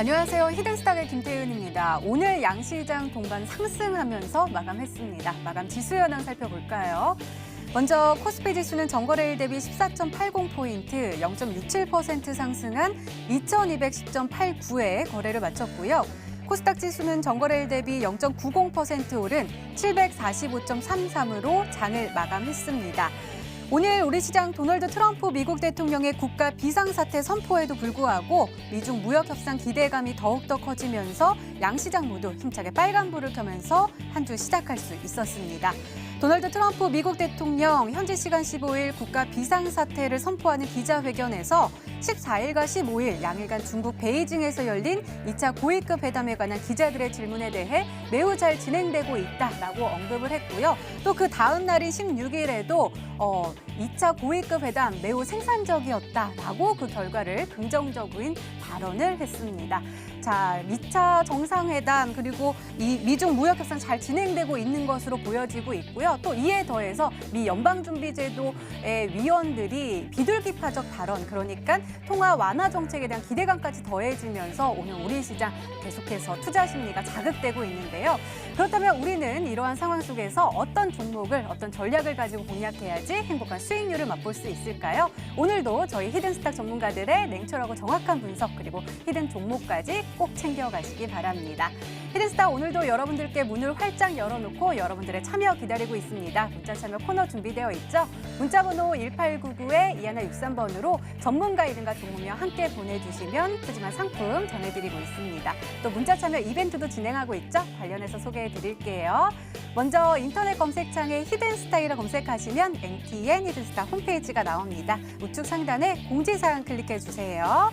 안녕하세요. 히든스탁의 김태윤입니다. 오늘 양시장 동반 상승하면서 마감했습니다. 마감 지수 현황 살펴볼까요? 먼저 코스피 지수는 전거래일 대비 14.80포인트, 0.67% 상승한 2210.89에 거래를 마쳤고요. 코스닥 지수는 전거래일 대비 0.90% 오른 745.33으로 장을 마감했습니다. 오늘 우리 시장 도널드 트럼프 미국 대통령의 국가 비상사태 선포에도 불구하고 미중 무역 협상 기대감이 더욱더 커지면서 양시장 모두 힘차게 빨간불을 켜면서 한 주 시작할 수 있었습니다. 도널드 트럼프 미국 대통령 현지 시간 15일 국가 비상사태를 선포하는 기자회견에서 14일과 15일 양일간 중국 베이징에서 열린 2차 고위급 회담에 관한 기자들의 질문에 대해 매우 잘 진행되고 있다라고 언급을 했고요. 또 그 다음 날인 16일에도 2차 고위급 회담 매우 생산적이었다라고 그 결과를 긍정적인 발언을 했습니다. 자, 2차 정상회담 그리고 이 미중 무역 협상 잘 진행되고 있는 것으로 보여지고 있고요. 또 이에 더해서 미 연방준비제도의 위원들이 비둘기파적 발언, 그러니까 통화 완화 정책에 대한 기대감까지 더해지면서 오늘 우리 시장 계속해서 투자 심리가 자극되고 있는데요. 그렇다면 우리는 이러한 상황 속에서 어떤 종목을, 어떤 전략을 가지고 공략해야지 행복한 수익률을 맛볼 수 있을까요? 오늘도 저희 히든스탁 전문가들의 냉철하고 정확한 분석 그리고 히든 종목까지 꼭 챙겨가시기 바랍니다. 히든스탁 오늘도 여러분들께 문을 활짝 열어놓고 여러분들의 참여 기다리고 있습니다. 문자 참여 코너 준비되어 있죠? 문자번호 1899-2163번으로 전문가 이름과 종목명 함께 보내주시면 푸짐한 상품 전해드리고 있습니다. 또 문자 참여 이벤트도 진행하고 있죠? 관련해서 소개해드릴게요. 먼저 인터넷 검색창에 히든스탁이라 검색하시면 NTN 히든스탁 홈페이지가 나옵니다. 우측 상단에 공지사항 클릭해주세요.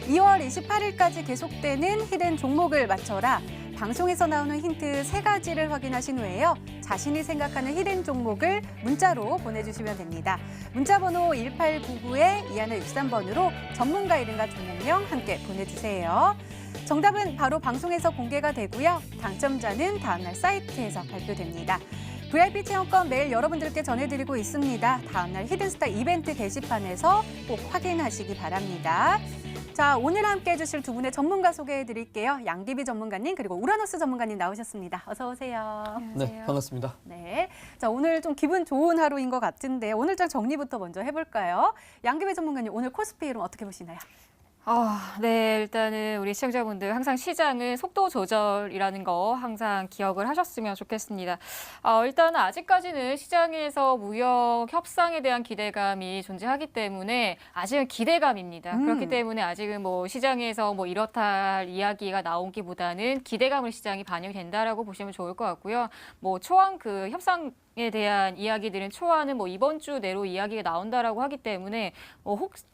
2월 28일까지 계속되는 히든 종목을 맞춰라. 방송에서 나오는 힌트 3가지를 확인하신 후에요. 자신이 생각하는 히든 종목을 문자로 보내주시면 됩니다. 문자번호 1899-2163번으로 전문가 이름과 종목명 함께 보내주세요. 정답은 바로 방송에서 공개가 되고요. 당첨자는 다음날 사이트에서 발표됩니다. VIP 체험권 매일 여러분들께 전해드리고 있습니다. 다음날 히든스탁 이벤트 게시판에서 꼭 확인하시기 바랍니다. 자, 오늘 함께 해주실 두 분의 전문가 소개해드릴게요. 양기비 전문가님 그리고 우라노스 전문가님 나오셨습니다. 어서 오세요. 네, 반갑습니다. 네, 자 오늘 좀 기분 좋은 하루인 것 같은데 오늘장 정리부터 먼저 해볼까요? 양기비 전문가님 오늘 코스피 흐름 어떻게 보시나요? 네, 일단은 우리 시청자분들 항상 시장은 속도 조절이라는 거 항상 기억을 하셨으면 좋겠습니다. 일단은 아직까지는 시장에서 무역 협상에 대한 기대감이 존재하기 때문에 아직은 기대감입니다. 그렇기 때문에 아직은 뭐 시장에서 뭐 이렇다 할 이야기가 나오기보다는 기대감을 시장이 반영이 된다라고 보시면 좋을 것 같고요. 뭐 초안 그 협상에 대한 이야기들은 초안은 뭐 이번 주 내로 이야기가 나온다라고 하기 때문에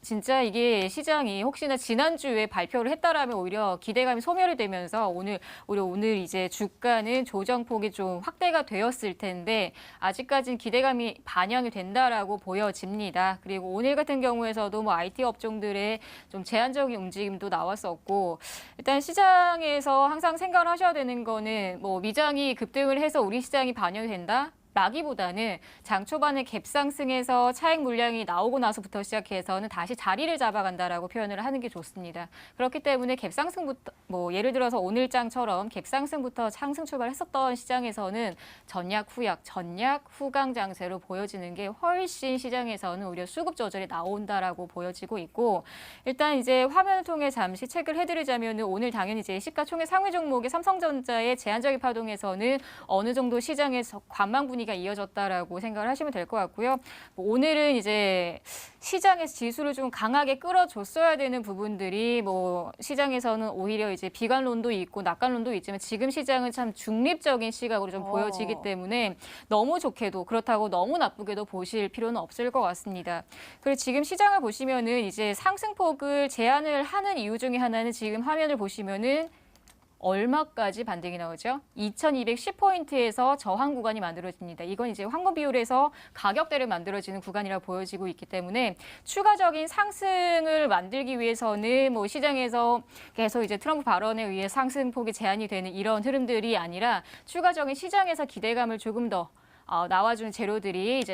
진짜 이게 시장이 혹시나 지난주에 발표를 했다라면 오히려 기대감이 소멸이 되면서 오늘 이제 주가는 조정폭이 좀 확대가 되었을 텐데 아직까지는 기대감이 반영이 된다라고 보여집니다. 그리고 오늘 같은 경우에서도 뭐 IT 업종들의 좀 제한적인 움직임도 나왔었고 일단 시장에서 항상 생각을 하셔야 되는 거는 뭐 미장이 급등을 해서 우리 시장이 반영이 된다? 라기보다는 장 초반에 갭상승에서 차익 물량이 나오고 나서부터 시작해서는 다시 자리를 잡아간다라고 표현을 하는 게 좋습니다. 그렇기 때문에 갭상승부터 뭐 예를 들어서 오늘장처럼 갭상승부터 상승 출발했었던 시장에서는 전약 후강 장세로 보여지는 게 훨씬 시장에서는 오히려 수급 조절이 나온다라고 보여지고 있고 일단 이제 화면을 통해 잠시 체크를 해드리자면 오늘 당연히 이제 시가총액 상위 종목의 삼성전자의 제한적인 파동에서는 어느 정도 시장에서 관망 분위기가 이어졌다라고 생각을 하시면 될 것 같고요. 오늘은 이제 시장에서 지수를 좀 강하게 끌어줬어야 되는 부분들이 뭐 시장에서는 오히려 이제 비관론도 있고 낙관론도 있지만 지금 시장은 참 중립적인 시각으로 좀 보여지기 때문에 너무 좋게도 그렇다고 너무 나쁘게도 보실 필요는 없을 것 같습니다. 그리고 지금 시장을 보시면은 이제 상승폭을 제한을 하는 이유 중에 하나는 지금 화면을 보시면은 얼마까지 반등이 나오죠? 2210포인트에서 저항 구간이 만들어집니다. 이건 이제 황금 비율에서 가격대를 만들어지는 구간이라 보여지고 있기 때문에 추가적인 상승을 만들기 위해서는 뭐 시장에서 계속 이제 트럼프 발언에 의해 상승폭이 제한이 되는 이런 흐름들이 아니라 추가적인 시장에서 기대감을 조금 더 나와주는 재료들이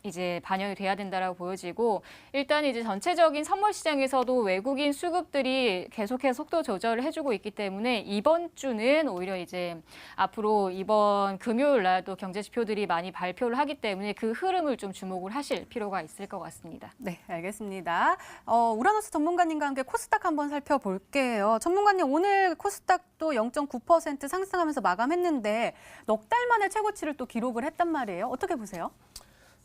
이제 반영이 돼야 된다라고 보여지고 일단 이제 전체적인 선물 시장에서도 외국인 수급들이 계속해서 속도 조절을 해주고 있기 때문에 이번 주는 오히려 이제 앞으로 이번 금요일 날 또 경제 지표들이 많이 발표를 하기 때문에 그 흐름을 좀 주목을 하실 필요가 있을 것 같습니다. 네, 알겠습니다. 우라노스 전문가님과 함께 코스닥 한번 살펴볼게요. 전문가님, 오늘 코스닥도 0.9% 상승하면서 마감했는데 넉 달 만에 최고치를 또 기록을 했단 말이에요. 어떻게 보세요?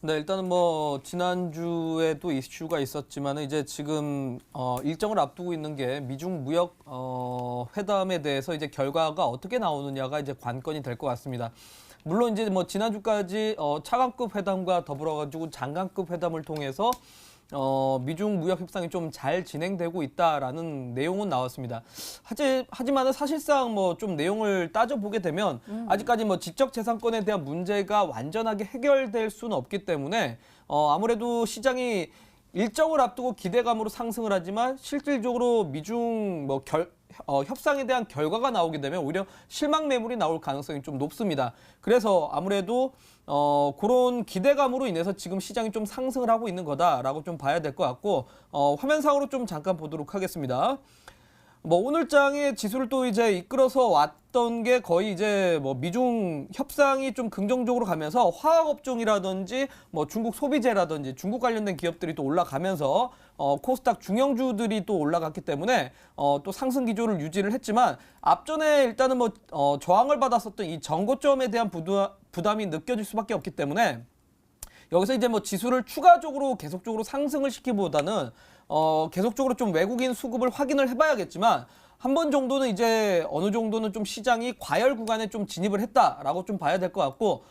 네, 일단은 뭐 지난주에도 이슈가 있었지만 이제 지금 일정을 앞두고 있는 게 미중 무역 회담에 대해서 이제 결과가 어떻게 나오느냐가 이제 관건이 될 것 같습니다. 물론 이제 뭐 지난주까지 차관급 회담과 더불어 가지고 장관급 회담을 통해서 미중 무역 협상이 좀 잘 진행되고 있다라는 내용은 나왔습니다. 하지만은 사실상 뭐 좀 내용을 따져보게 되면 아직까지 뭐 지적재산권에 대한 문제가 완전하게 해결될 수는 없기 때문에 아무래도 시장이 일정을 앞두고 기대감으로 상승을 하지만 실질적으로 미중 뭐 협상에 대한 결과가 나오게 되면 오히려 실망 매물이 나올 가능성이 좀 높습니다. 그래서 아무래도 그런 기대감으로 인해서 지금 시장이 좀 상승을 하고 있는 거다라고 좀 봐야 될 것 같고 화면상으로 좀 잠깐 보도록 하겠습니다. 뭐 오늘장의 지수를 또 이제 이끌어서 왔던 게 거의 이제 뭐 미중 협상이 좀 긍정적으로 가면서 화학업종이라든지 뭐 중국 소비재라든지 중국 관련된 기업들이 또 올라가면서 코스닥 중형주들이 또 올라갔기 때문에 또 상승 기조를 유지를 했지만 앞전에 일단은 뭐 저항을 받았었던 이 전고점에 대한 부담이 느껴질 수밖에 없기 때문에 여기서 이제 뭐 지수를 추가적으로 계속적으로 상승을 시키기보다는 계속적으로 좀 외국인 수급을 확인을 해봐야겠지만 한 번 정도는 이제 어느 정도는 좀 시장이 과열 구간에 좀 진입을 했다라고 좀 봐야 될 것 같고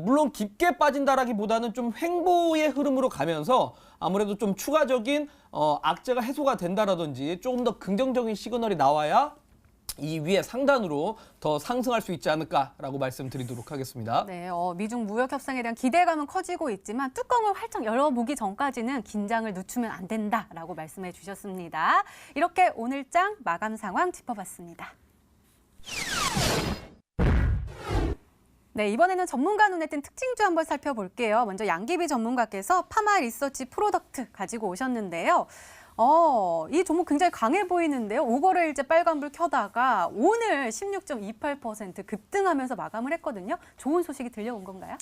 물론 깊게 빠진다라기보다는 좀 횡보의 흐름으로 가면서 아무래도 좀 추가적인 악재가 해소가 된다라든지 조금 더 긍정적인 시그널이 나와야 이 위에 상단으로 더 상승할 수 있지 않을까라고 말씀드리도록 하겠습니다. 네, 미중 무역 협상에 대한 기대감은 커지고 있지만 뚜껑을 활짝 열어보기 전까지는 긴장을 늦추면 안 된다라고 말씀해 주셨습니다. 이렇게 오늘장 마감 상황 짚어봤습니다. 네, 이번에는 전문가 눈에 띈 특징주 한번 살펴볼게요. 먼저 양기비 전문가께서 파마 리서치 프로덕트 가지고 오셨는데요. 이 종목 굉장히 강해 보이는데요. 5거래일째 빨간불 켜다가 오늘 16.28% 급등하면서 마감을 했거든요. 좋은 소식이 들려온 건가요?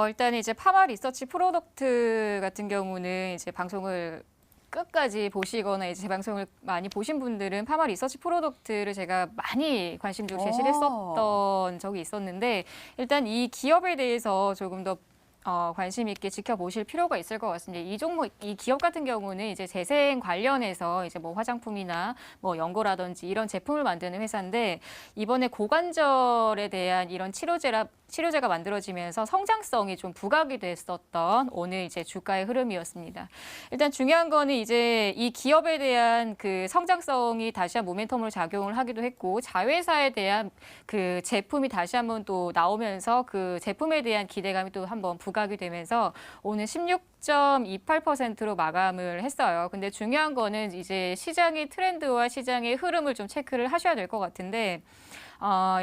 일단 이제 파마 리서치 프로덕트 같은 경우는 이제 방송을 끝까지 보시거나 이제 제 방송을 많이 보신 분들은 파마 리서치 프로덕트를 제가 많이 관심적으로 제시를 했었던 적이 있었는데 일단 이 기업에 대해서 조금 더 관심 있게 지켜보실 필요가 있을 것 같습니다. 이 종목, 이 기업 같은 경우는 이제 재생 관련해서 이제 뭐 화장품이나 뭐 연고라든지 이런 제품을 만드는 회사인데 이번에 고관절에 대한 이런 치료제가 만들어지면서 성장성이 좀 부각이 됐었던 오늘 이제 주가의 흐름이었습니다. 일단 중요한 거는 이제 이 기업에 대한 그 성장성이 다시 한 모멘텀으로 작용을 하기도 했고 자회사에 대한 그 제품이 다시 한번 또 나오면서 그 제품에 대한 기대감이 또 한번 부각이 되면서 오늘 16.28%로 마감을 했어요. 근데 중요한 거는 이제 시장의 트렌드와 시장의 흐름을 좀 체크를 하셔야 될 것 같은데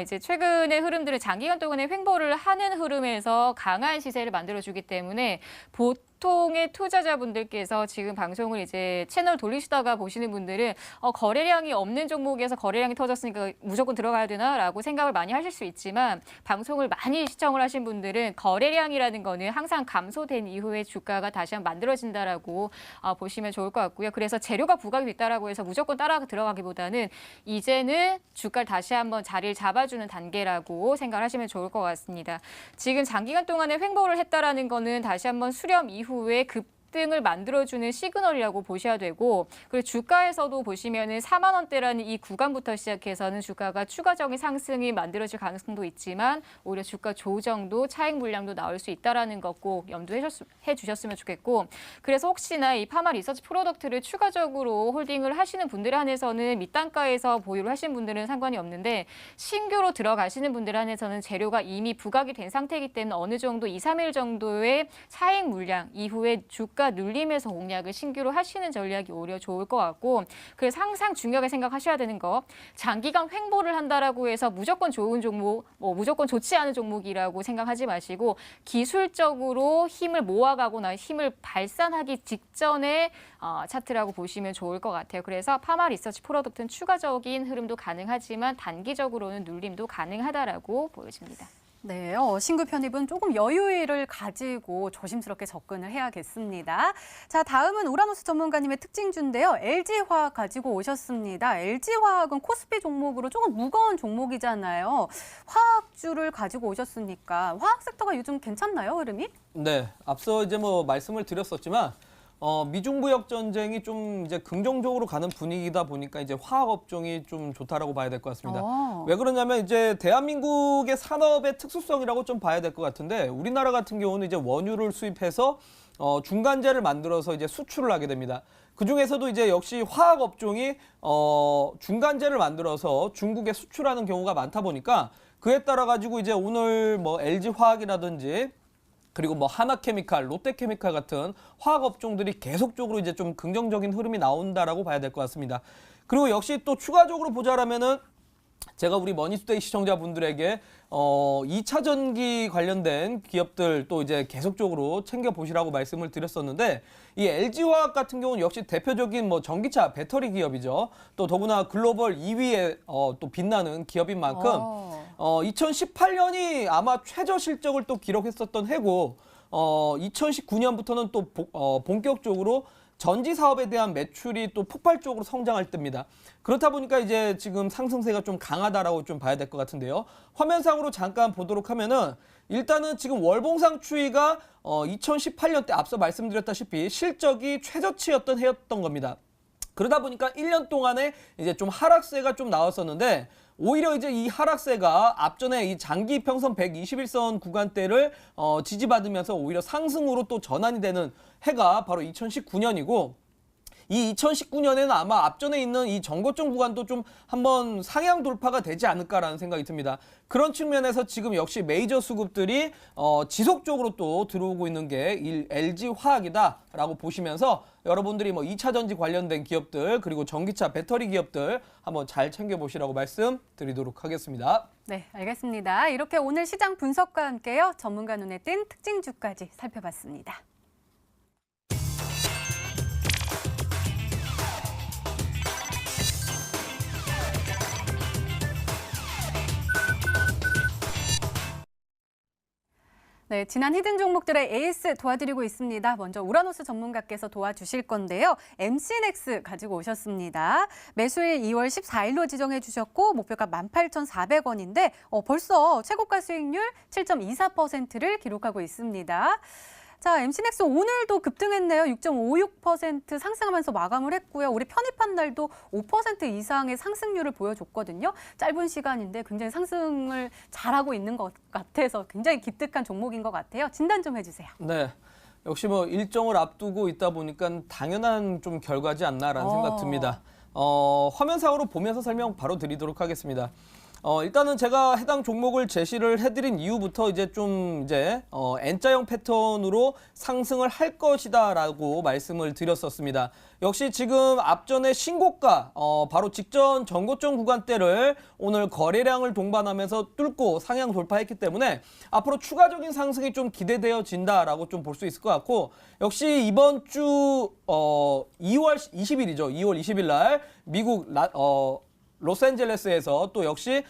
이제 최근의 흐름들은 장기간 동안에 횡보를 하는 흐름에서 강한 시세를 만들어주기 때문에 보통의 투자자분들께서 지금 방송을 이제 채널 돌리시다가 보시는 분들은 거래량이 없는 종목에서 거래량이 터졌으니까 무조건 들어가야 되나라고 생각을 많이 하실 수 있지만 방송을 많이 시청을 하신 분들은 거래량이라는 거는 항상 감소된 이후에 주가가 다시 한번 만들어진다라고 보시면 좋을 것 같고요. 그래서 재료가 부각이 됐다라고 해서 무조건 따라 들어가기보다는 이제는 주가를 다시 한번 자리를 잡아주는 단계라고 생각하시면 좋을 것 같습니다. 지금 장기간 동안에 횡보를 했다라는 거는 다시 한번 수렴 이후에 급등을 만들어주는 시그널이라고 보셔야 되고 그리고 주가에서도 보시면은 4만 원대라는 이 구간부터 시작해서는 주가가 추가적인 상승이 만들어질 가능성도 있지만 오히려 주가 조정도 차익 물량도 나올 수 있다라는 것 꼭 염두해 주셨으면 좋겠고 그래서 혹시나 이 파마 리서치 프로덕트를 추가적으로 홀딩을 하시는 분들 한해서는 밑단가에서 보유를 하신 분들은 상관이 없는데 신규로 들어가시는 분들 한해서는 재료가 이미 부각이 된 상태이기 때문에 어느 정도 2, 3일 정도의 차익 물량 이후에 주가 주가 눌림에서 공략을 신규로 하시는 전략이 오히려 좋을 것 같고 그래서 항상 중요하게 생각하셔야 되는 거 장기간 횡보를 한다라고 해서 무조건 좋은 종목, 무조건 좋지 않은 종목이라고 생각하지 마시고 기술적으로 힘을 모아가거나 힘을 발산하기 직전에 차트라고 보시면 좋을 것 같아요. 그래서 파마 리서치 프로덕트는 추가적인 흐름도 가능하지만 단기적으로는 눌림도 가능하다라고 보여집니다. 네, 신규 편입은 조금 여유를 가지고 조심스럽게 접근을 해야겠습니다. 자, 다음은 우라노스 전문가님의 특징주인데요. LG화학 가지고 오셨습니다. LG화학은 코스피 종목으로 조금 무거운 종목이잖아요. 화학주를 가지고 오셨으니까 화학 섹터가 요즘 괜찮나요, 흐름이? 네, 앞서 이제 뭐 말씀을 드렸었지만 미중 무역 전쟁이 좀 이제 긍정적으로 가는 분위기다 보니까 이제 화학 업종이 좀 좋다라고 봐야 될 것 같습니다. 왜 그러냐면 이제 대한민국의 산업의 특수성이라고 좀 봐야 될 것 같은데 우리나라 같은 경우는 이제 원유를 수입해서 중간재를 만들어서 이제 수출을 하게 됩니다. 그 중에서도 이제 역시 화학 업종이 중간재를 만들어서 중국에 수출하는 경우가 많다 보니까 그에 따라 가지고 이제 오늘 뭐 LG 화학이라든지 그리고 뭐 하나케미칼, 롯데케미칼 같은 화학 업종들이 계속적으로 이제 좀 긍정적인 흐름이 나온다라고 봐야 될 것 같습니다. 그리고 역시 또 추가적으로 보자라면은 제가 우리 머니투데이 시청자분들에게 2차 전기 관련된 기업들 또 이제 계속적으로 챙겨보시라고 말씀을 드렸었는데 이 LG화학 같은 경우는 역시 대표적인 뭐 전기차 배터리 기업이죠. 또 더구나 글로벌 2위에 또 빛나는 기업인 만큼 2018년이 아마 최저 실적을 또 기록했었던 해고 2019년부터는 또 본격적으로 전지 사업에 대한 매출이 또 폭발적으로 성장할 때입니다. 그렇다 보니까 이제 지금 상승세가 좀 강하다라고 좀 봐야 될 것 같은데요. 화면상으로 잠깐 보도록 하면은 일단은 지금 월봉상 추이가 2018년 때 앞서 말씀드렸다시피 실적이 최저치였던 해였던 겁니다. 그러다 보니까 1년 동안에 이제 좀 하락세가 좀 나왔었는데 오히려 이제 이 하락세가 앞전에 이 장기 평선 121선 구간대를 지지받으면서 오히려 상승으로 또 전환이 되는 해가 바로 2019년이고 이 2019년에는 아마 앞전에 있는 이 정고점 구간도 좀 한번 상향 돌파가 되지 않을까라는 생각이 듭니다. 그런 측면에서 지금 역시 메이저 수급들이 지속적으로 또 들어오고 있는 게 LG화학이다라고 보시면서 여러분들이 뭐 2차 전지 관련된 기업들 그리고 전기차 배터리 기업들 한번 잘 챙겨보시라고 말씀드리도록 하겠습니다. 네, 알겠습니다. 이렇게 오늘 시장 분석과 함께요. 전문가 눈에 띈 특징주까지 살펴봤습니다. 네, 지난 히든 종목들의 에이스 도와드리고 있습니다. 먼저 우라노스 전문가께서 도와주실 건데요. MC넥스 가지고 오셨습니다. 매수일 2월 14일로 지정해 주셨고 목표가 18,400원인데 벌써 최고가 수익률 7.24%를 기록하고 있습니다. 자, MC넥스 오늘도 급등했네요. 6.56% 상승하면서 마감을 했고요. 우리 편입한 날도 5% 이상의 상승률을 보여줬거든요. 짧은 시간인데 굉장히 상승을 잘하고 있는 것 같아서 굉장히 기특한 종목인 것 같아요. 진단 좀 해주세요. 네. 역시 뭐 일정을 앞두고 있다 보니까 당연한 좀 결과지 않나라는 생각 듭니다. 화면상으로 보면서 설명 바로 드리도록 하겠습니다. 일단은 제가 해당 종목을 제시를 해드린 이후부터 이제 좀 N자형 패턴으로 상승을 할 것이다라고 말씀을 드렸었습니다. 역시 지금 앞전에 신고가 바로 직전 전고점 구간대를 오늘 거래량을 동반하면서 뚫고 상향 돌파했기 때문에 앞으로 추가적인 상승이 좀 기대되어진다라고 좀 볼 수 있을 것 같고 역시 이번 주 2월 20일이죠. 2월 20일 날 미국 로스앤젤레스에서 또 역시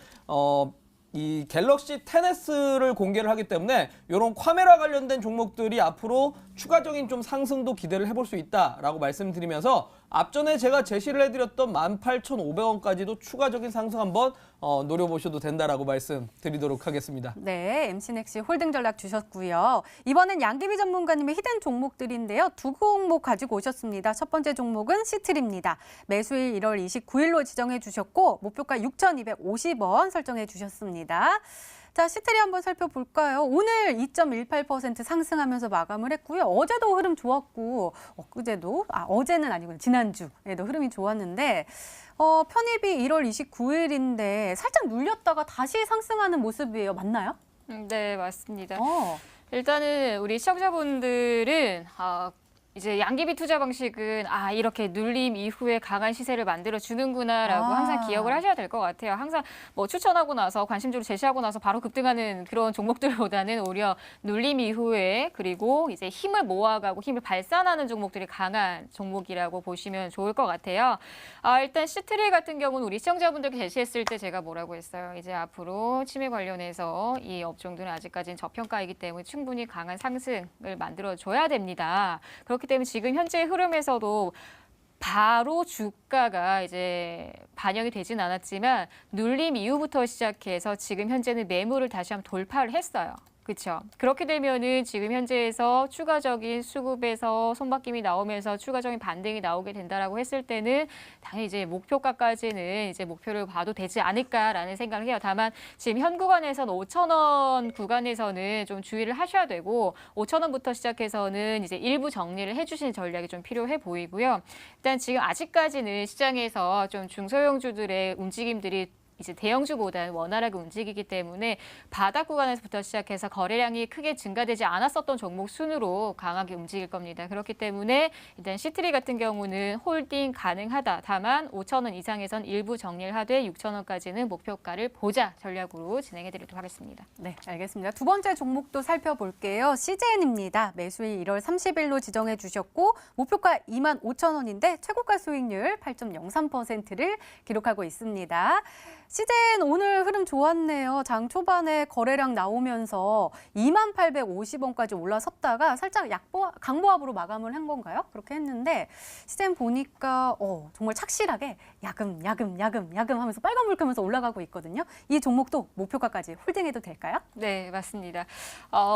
이 갤럭시 10S를 공개를 하기 때문에 이런 카메라 관련된 종목들이 앞으로 추가적인 좀 상승도 기대를 해볼 수 있다라고 말씀드리면서 앞전에 제가 제시를 해드렸던 18,500원까지도 추가적인 상승 한번 노려보셔도 된다라고 말씀드리도록 하겠습니다. 네, MC넥스 홀딩 전략 주셨고요. 이번엔 양기비 전문가님의 히든 종목들인데요. 두 종목 가지고 오셨습니다. 첫 번째 종목은 시트리입니다. 매수일 1월 29일로 지정해 주셨고 목표가 6,250원 설정해 주셨습니다. 자, 시트리 한번 살펴볼까요? 오늘 2.18% 상승하면서 마감을 했고요. 어제도 흐름 좋았고 어제는 아니고 지난주에도 흐름이 좋았는데 편입이 1월 29일인데 살짝 눌렸다가 다시 상승하는 모습이에요. 맞나요? 네, 맞습니다. 일단은 우리 시청자분들은 이제 양기비 투자 방식은 이렇게 눌림 이후에 강한 시세를 만들어 주는구나라고 항상 기억을 하셔야 될 것 같아요. 항상 뭐 추천하고 나서 관심주로 제시하고 나서 바로 급등하는 그런 종목들보다는 오히려 눌림 이후에 그리고 이제 힘을 모아가고 힘을 발산하는 종목들이 강한 종목이라고 보시면 좋을 것 같아요. 일단 시트리 같은 경우는 우리 시청자분들께 제시했을 때 제가 뭐라고 했어요. 이제 앞으로 치매 관련해서 이 업종들은 아직까지는 저평가이기 때문에 충분히 강한 상승을 만들어줘야 됩니다. 그렇기 때문에 지금 현재 흐름에서도 바로 주가가 이제 반영이 되진 않았지만 눌림 이후부터 시작해서 지금 현재는 매물을 다시 한번 돌파를 했어요. 그렇죠. 그렇게 되면은 지금 현재에서 추가적인 수급에서 손바뀜이 나오면서 추가적인 반등이 나오게 된다라고 했을 때는 당연히 이제 목표가까지는 이제 목표를 봐도 되지 않을까라는 생각을 해요. 다만 지금 현 구간에서는 5,000원 구간에서는 좀 주의를 하셔야 되고 5,000원부터 시작해서는 이제 일부 정리를 해주시는 전략이 좀 필요해 보이고요. 일단 지금 아직까지는 시장에서 좀 중소형주들의 움직임들이 이제 대형주보다는 원활하게 움직이기 때문에 바닥 구간에서부터 시작해서 거래량이 크게 증가되지 않았었던 종목 순으로 강하게 움직일 겁니다. 그렇기 때문에 일단 시트리 같은 경우는 홀딩 가능하다. 다만 5,000원 이상에선 일부 정리를 하되 6,000원까지는 목표가를 보자 전략으로 진행해 드리도록 하겠습니다. 네, 알겠습니다. 두 번째 종목도 살펴볼게요. CJN입니다. 매수일 1월 30일로 지정해 주셨고 목표가 25,000원인데 최고가 수익률 8.03%를 기록하고 있습니다. CJN 오늘 흐름 좋았네요. 장 초반에 거래량 나오면서 2850원까지 올라섰다가 살짝 강보합으로 마감을 한 건가요? 그렇게 했는데 CJN 보니까 정말 착실하게 야금 하면서 빨간불 끄면서 올라가고 있거든요. 이 종목도 목표가까지 홀딩해도 될까요? 네, 맞습니다.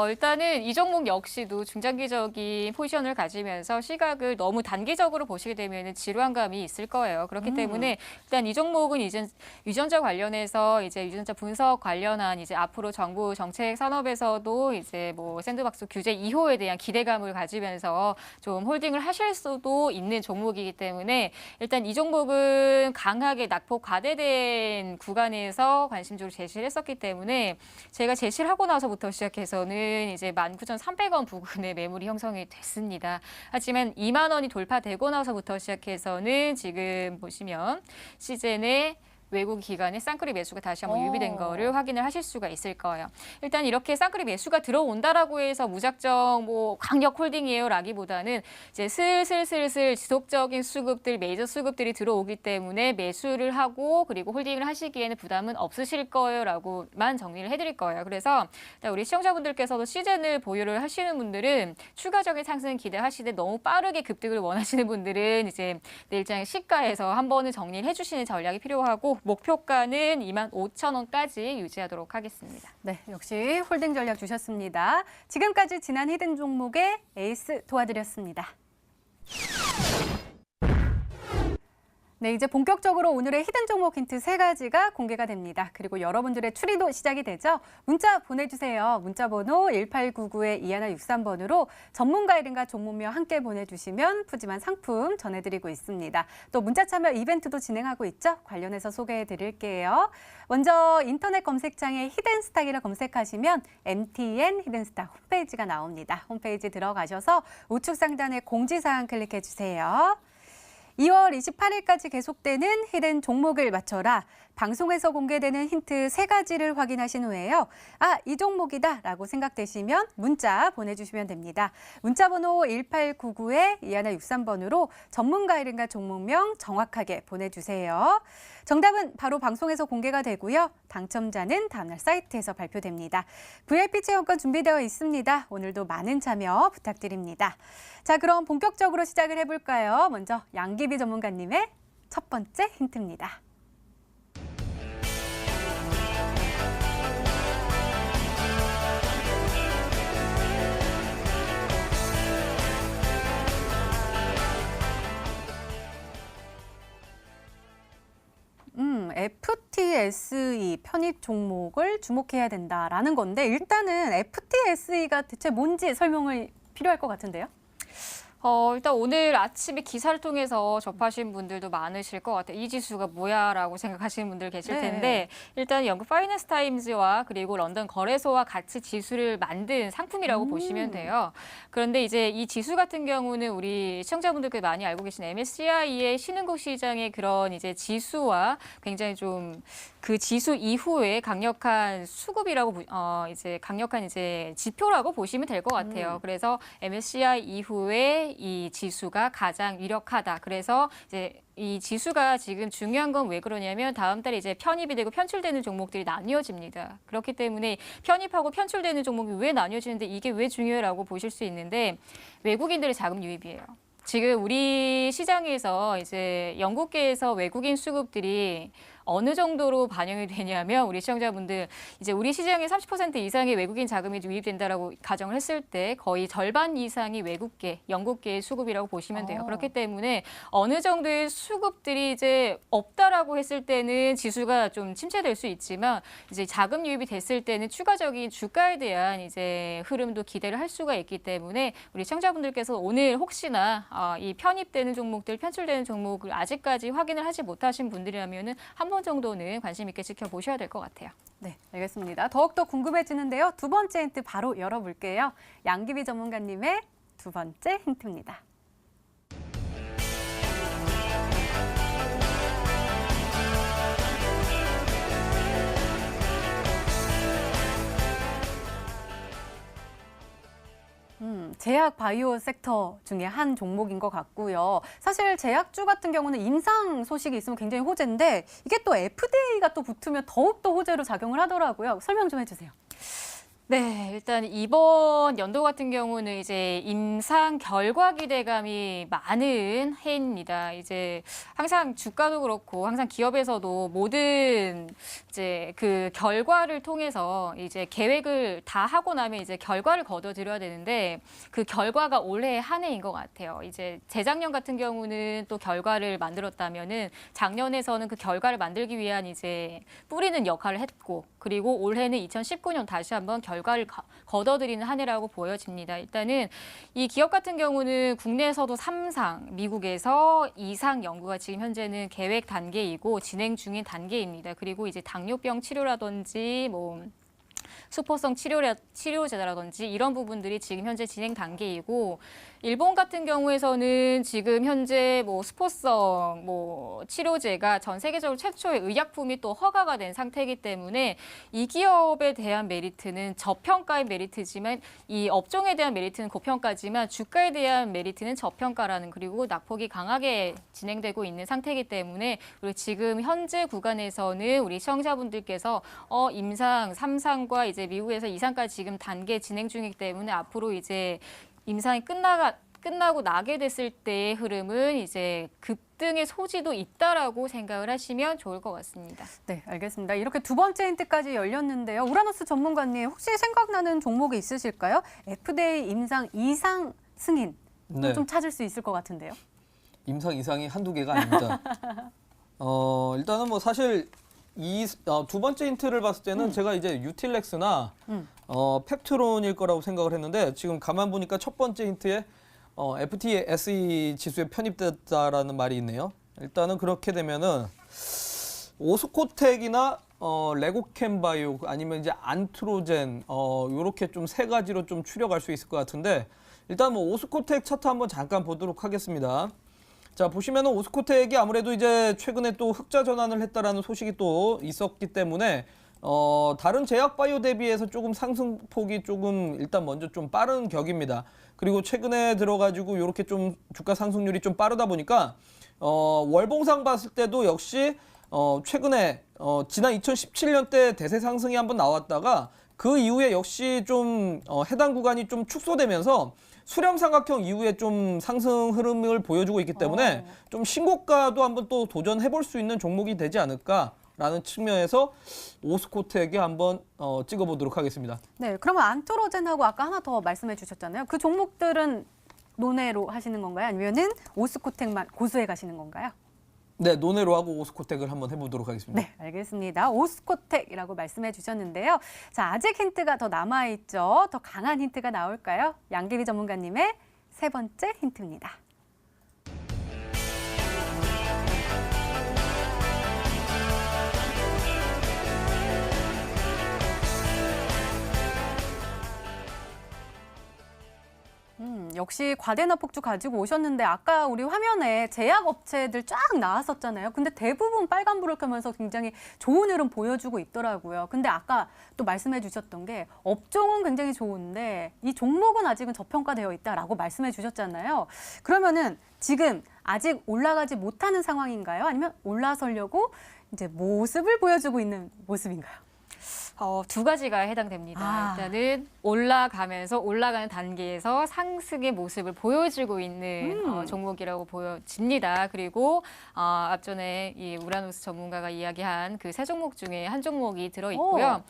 일단은 이 종목 역시도 중장기적인 포지션을 가지면서 시각을 너무 단기적으로 보시게 되면 지루한 감이 있을 거예요. 그렇기 때문에 일단 이 종목은 이제 유전자 관련해서 이제 유전자 분석 관련한 이제 앞으로 정부 정책 산업에서도 이제 뭐 샌드박스 규제 2호에 대한 기대감을 가지면서 좀 홀딩을 하실 수도 있는 종목이기 때문에 일단 이 종목은 강하게 낙폭 과대된 구간에서 관심주로 제시를 했었기 때문에 제가 제시를 하고 나서부터 시작해서는 이제 19,300원 부근에 매물이 형성이 됐습니다. 하지만 2만 원이 돌파되고 나서부터 시작해서는 지금 보시면 시즌에 외국 기관의 쌍끌이 매수가 다시 한번 유비된 거를 확인을 하실 수가 있을 거예요. 일단 이렇게 쌍끌이 매수가 들어온다라고 해서 무작정 뭐 강력 홀딩이에요라기보다는 이제 슬슬 지속적인 수급들, 메이저 수급들이 들어오기 때문에 매수를 하고 그리고 홀딩을 하시기에는 부담은 없으실 거예요라고만 정리를 해드릴 거예요. 그래서 일단 우리 시청자분들께서도 시즌을 보유를 하시는 분들은 추가적인 상승 기대하시되 너무 빠르게 급등을 원하시는 분들은 이제 내일장 시가에서 한 번은 정리를 해주시는 전략이 필요하고 목표가는 25,000원까지 유지하도록 하겠습니다. 네, 역시 홀딩 전략 주셨습니다. 지금까지 지난 히든 종목의 에이스 도와드렸습니다. 네, 이제 본격적으로 오늘의 히든 종목 힌트 3가지가 공개가 됩니다. 그리고 여러분들의 추리도 시작이 되죠. 문자 보내주세요. 문자 번호 1899-2163번으로 전문가 이름과 종목명 함께 보내주시면 푸짐한 상품 전해드리고 있습니다. 또 문자 참여 이벤트도 진행하고 있죠. 관련해서 소개해드릴게요. 먼저 인터넷 검색창에 히든스탁이라 검색하시면 MTN 히든스탁 홈페이지가 나옵니다. 홈페이지 들어가셔서 우측 상단에 공지사항 클릭해주세요. 2월 28일까지 계속되는 히든 종목을 맞춰라. 방송에서 공개되는 힌트 3가지를 확인하신 후에요. 이 종목이다 라고 생각되시면 문자 보내주시면 됩니다. 문자 번호 1899-2163번으로 전문가 이름과 종목명 정확하게 보내주세요. 정답은 바로 방송에서 공개가 되고요. 당첨자는 다음날 사이트에서 발표됩니다. VIP 체험권 준비되어 있습니다. 오늘도 많은 참여 부탁드립니다. 자, 그럼 본격적으로 시작을 해볼까요? 먼저 양기비 전문가님의 첫 번째 힌트입니다. FTSE 편입 종목을 주목해야 된다라는 건데 일단은 FTSE가 대체 뭔지 설명을 필요할 것 같은데요? 일단 오늘 아침에 기사를 통해서 접하신 분들도 많으실 것 같아요. 이 지수가 뭐야라고 생각하시는 분들 계실 네. 텐데 일단 영국 파이낸스 타임즈와 그리고 런던 거래소와 같이 지수를 만든 상품이라고 보시면 돼요. 그런데 이제 이 지수 같은 경우는 우리 시청자분들께 많이 알고 계신 MSCI의 신흥국 시장의 그런 이제 지수와 굉장히 좀 그 지수 이후에 강력한 수급이라고 이제 강력한 이제 지표라고 보시면 될 것 같아요. 그래서 MSCI 이후에 이 지수가 가장 유력하다. 그래서 이제 이 지수가 지금 중요한 건 왜 그러냐면 다음 달에 이제 편입이 되고 편출되는 종목들이 나뉘어집니다. 그렇기 때문에 편입하고 편출되는 종목이 왜 나뉘어지는데 이게 왜 중요해라고 보실 수 있는데 외국인들의 자금 유입이에요. 지금 우리 시장에서 이제 영국계에서 외국인 수급들이 어느 정도로 반영이 되냐면 우리 시청자분들 이제 우리 시장의 30% 이상의 외국인 자금이 유입된다라고 가정을 했을 때 거의 절반 이상이 외국계, 영국계의 수급이라고 보시면 돼요. 그렇기 때문에 어느 정도의 수급들이 이제 없다라고 했을 때는 지수가 좀 침체될 수 있지만 이제 자금 유입이 됐을 때는 추가적인 주가에 대한 이제 흐름도 기대를 할 수가 있기 때문에 우리 시청자분들께서 오늘 혹시나 이 편입되는 종목들, 편출되는 종목을 아직까지 확인을 하지 못하신 분들이라면은 한 번 정도는 관심 있게 지켜보셔야 될 것 같아요. 네, 알겠습니다. 더욱더 궁금해지는데요. 두 번째 힌트 바로 열어볼게요. 양기비 전문가님의 두 번째 힌트입니다. 제약 바이오 섹터 중에 한 종목인 것 같고요. 사실 제약주 같은 경우는 임상 소식이 있으면 굉장히 호재인데 이게 또 FDA가 또 붙으면 더욱더 호재로 작용을 하더라고요. 설명 좀 해주세요. 네, 일단 이번 연도 같은 경우는 이제 임상 결과 기대감이 많은 해입니다. 이제 항상 주가도 그렇고 항상 기업에서도 모든 이제 그 결과를 통해서 이제 계획을 다 하고 나면 이제 결과를 거둬들여야 되는데 그 결과가 올해 한 해인 것 같아요. 이제 재작년 같은 경우는 또 결과를 만들었다면은 작년에서는 그 결과를 만들기 위한 이제 뿌리는 역할을 했고 그리고 올해는 2019년 다시 한번 결과를 거둬들이는 한 해라고 보여집니다. 일단은 이 기업 같은 경우는 국내에서도 3상, 미국에서 2상 연구가 지금 현재는 계획 단계이고 진행 중인 단계입니다. 그리고 이제 당뇨병 치료라든지 뭐 수포성 치료제라든지 이런 부분들이 지금 현재 진행 단계이고 일본 같은 경우에서는 지금 현재 뭐 수포성 뭐 치료제가 전 세계적으로 최초의 의약품이 또 허가가 된 상태이기 때문에 이 기업에 대한 메리트는 저평가의 메리트지만 이 업종에 대한 메리트는 고평가지만 주가에 대한 메리트는 저평가라는 그리고 낙폭이 강하게 진행되고 있는 상태이기 때문에 우리 지금 현재 구간에서는 우리 시청자분들께서 임상 3상과 이제 미국에서 2상까지 지금 단계 진행 중이기 때문에 앞으로 이제 임상이 끝나고 나게 됐을 때의 흐름은 이제 급등의 소지도 있다라고 생각을 하시면 좋을 것 같습니다. 네, 알겠습니다. 이렇게 두 번째 힌트까지 열렸는데요. 우라노스 전문가님 혹시 생각나는 종목이 있으실까요? FDA 임상 2상 승인 네. 좀 찾을 수 있을 것 같은데요. 임상 이상이 한두 개가 아닙니다. 일단은 뭐 사실 두 번째 힌트를 봤을 때는 제가 이제 유틸렉스나 펩트론일 거라고 생각을 했는데 지금 가만 보니까 첫 번째 힌트에 FTSE 지수에 편입됐다라는 말이 있네요. 일단은 그렇게 되면은 오스코텍이나 레고캠바이오 아니면 이제 안트로젠 요렇게 좀 세 가지로 좀 추려갈 수 있을 것 같은데 일단 뭐 오스코텍 차트 한번 잠깐 보도록 하겠습니다. 자, 보시면은 오스코텍이 아무래도 이제 최근에 또 흑자 전환을 했다라는 소식이 또 있었기 때문에 다른 제약 바이오 대비해서 조금 상승폭이 조금 일단 먼저 좀 빠른 격입니다. 그리고 최근에 들어가지고 이렇게 좀 주가 상승률이 좀 빠르다 보니까 월봉상 봤을 때도 역시 최근에 지난 2017년 때 대세 상승이 한번 나왔다가 그 이후에 역시 좀 해당 구간이 좀 축소되면서 수렴 삼각형 이후에 좀 상승 흐름을 보여주고 있기 때문에 좀 신고가도 한번 또 도전해 볼 수 있는 종목이 되지 않을까라는 측면에서 오스코텍에 한번 찍어보도록 하겠습니다. 네, 그러면 안트로젠하고 아까 하나 더 말씀해 주셨잖아요. 그 종목들은 논외로 하시는 건가요? 아니면은 오스코텍만 고수해 가시는 건가요? 네, 논외로 하고 오스코텍을 한번 해보도록 하겠습니다. 네, 알겠습니다. 오스코텍이라고 말씀해 주셨는데요. 자, 아직 힌트가 더 남아있죠. 더 강한 힌트가 나올까요? 양기비 전문가님의 세 번째 힌트입니다. 역시 과대납폭주 가지고 오셨는데 아까 우리 화면에 제약업체들 쫙 나왔었잖아요. 근데 대부분 빨간불을 켜면서 굉장히 좋은 흐름 보여주고 있더라고요. 근데 아까 또 말씀해 주셨던 게 업종은 굉장히 좋은데 이 종목은 아직은 저평가되어 있다라고 말씀해 주셨잖아요. 그러면은 지금 아직 올라가지 못하는 상황인가요? 아니면 올라서려고 이제 모습을 보여주고 있는 모습인가요? 두 가지가 해당됩니다. 일단은 올라가면서 올라가는 단계에서 상승의 모습을 보여주고 있는 종목이라고 보여집니다. 그리고 앞전에 이 우라노스 전문가가 이야기한 그 세 종목 중에 한 종목이 들어있고요.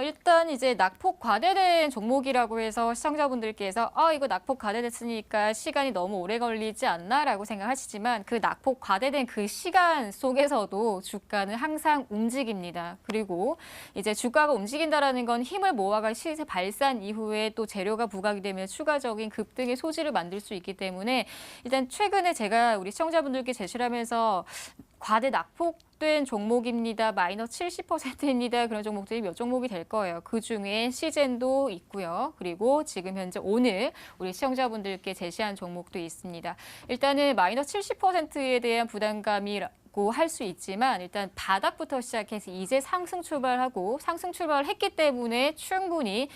일단 이제 낙폭 과대된 종목이라고 해서 시청자분들께서 이거 낙폭 과대됐으니까 시간이 너무 오래 걸리지 않나라고 생각하시지만 그 낙폭 과대된 그 시간 속에서도 주가는 항상 움직입니다. 그리고 이제 주가가 움직인다라는 건 힘을 모아가 시세 발산 이후에 또 재료가 부각이 되면 추가적인 급등의 소지를 만들 수 있기 때문에 일단 최근에 제가 우리 시청자분들께 제시를 하면서 과대 낙폭된 종목입니다. 마이너스 70%입니다. 그런 종목들이 몇 종목이 될 거예요. 그중에 시젠도 있고요. 그리고 지금 현재 오늘 우리 시청자분들께 제시한 종목도 있습니다. 일단은 마이너스 70%에 대한 부담감이 할 수 있지만 일단 바닥부터 시작해서 이제 상승 출발하고 상승 출발을 했기 때문에 충분히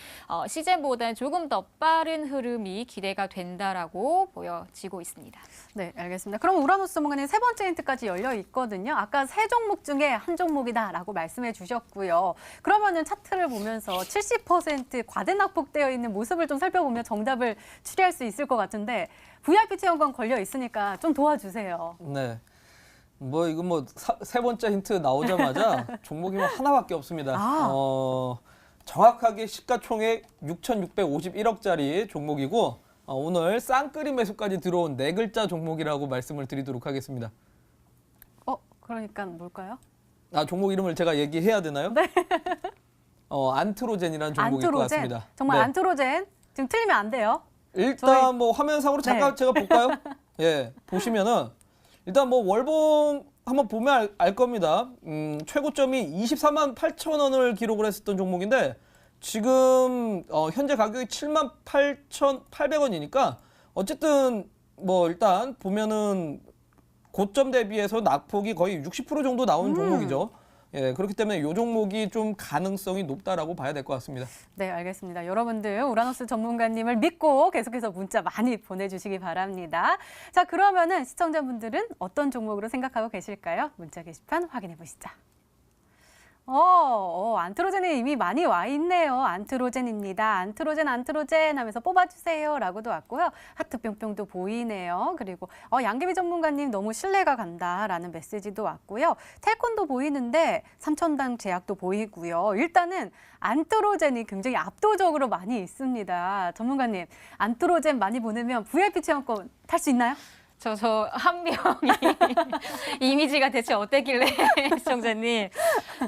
시즌보다는 조금 더 빠른 흐름이 기대가 된다라고 보여지고 있습니다. 네, 알겠습니다. 그럼 우라노스 전문가님 세 번째 힌트까지 열려 있거든요. 아까 세 종목 중에 한 종목이다라고 말씀해 주셨고요. 그러면은 차트를 보면서 70% 과대낙폭되어 있는 모습을 좀 살펴보면 정답을 추리할 수 있을 것 같은데 VIP 체험권 걸려 있으니까 좀 도와주세요. 네. 이거 세 번째 힌트 나오자마자 종목이 하나밖에 없습니다. 정확하게 시가총액 6,651억짜리 종목이고 오늘 쌍끌이 매수까지 들어온 네 글자 종목이라고 말씀을 드리도록 하겠습니다. 그러니까 뭘까요? 종목 이름을 제가 얘기해야 되나요? 네. 안트로젠이라는 종목일 것 같습니다. 정말 네. 안트로젠 지금 틀리면 안 돼요. 일단 화면상으로 잠깐 제가 볼까요? 예, 보시면은 일단 월봉 한번 보면 알 겁니다. 최고점이 24만 8천 원을 기록을 했었던 종목인데 지금 현재 가격이 7만 8,800원이니까 어쨌든 일단 보면은 고점 대비해서 낙폭이 거의 60% 정도 나온 종목이죠. 예, 그렇기 때문에 이 종목이 좀 가능성이 높다라고 봐야 될 것 같습니다. 네, 알겠습니다. 여러분들 우라노스 전문가님을 믿고 계속해서 문자 많이 보내주시기 바랍니다. 자, 그러면은 시청자분들은 어떤 종목으로 생각하고 계실까요? 문자 게시판 확인해 보시죠. 안트로젠이 이미 많이 와 있네요. 안트로젠입니다. 안트로젠 하면서 뽑아주세요. 라고도 왔고요. 하트 뿅뿅도 보이네요. 그리고 양귀비 전문가님 너무 신뢰가 간다라는 메시지도 왔고요. 텔콘도 보이는데 삼천당 제약도 보이고요. 일단은 안트로젠이 굉장히 압도적으로 많이 있습니다. 전문가님, 안트로젠 많이 보내면 VIP 체험권 탈 수 있나요? 저 한 명이 이미지가 대체 어땠길래 시청자님.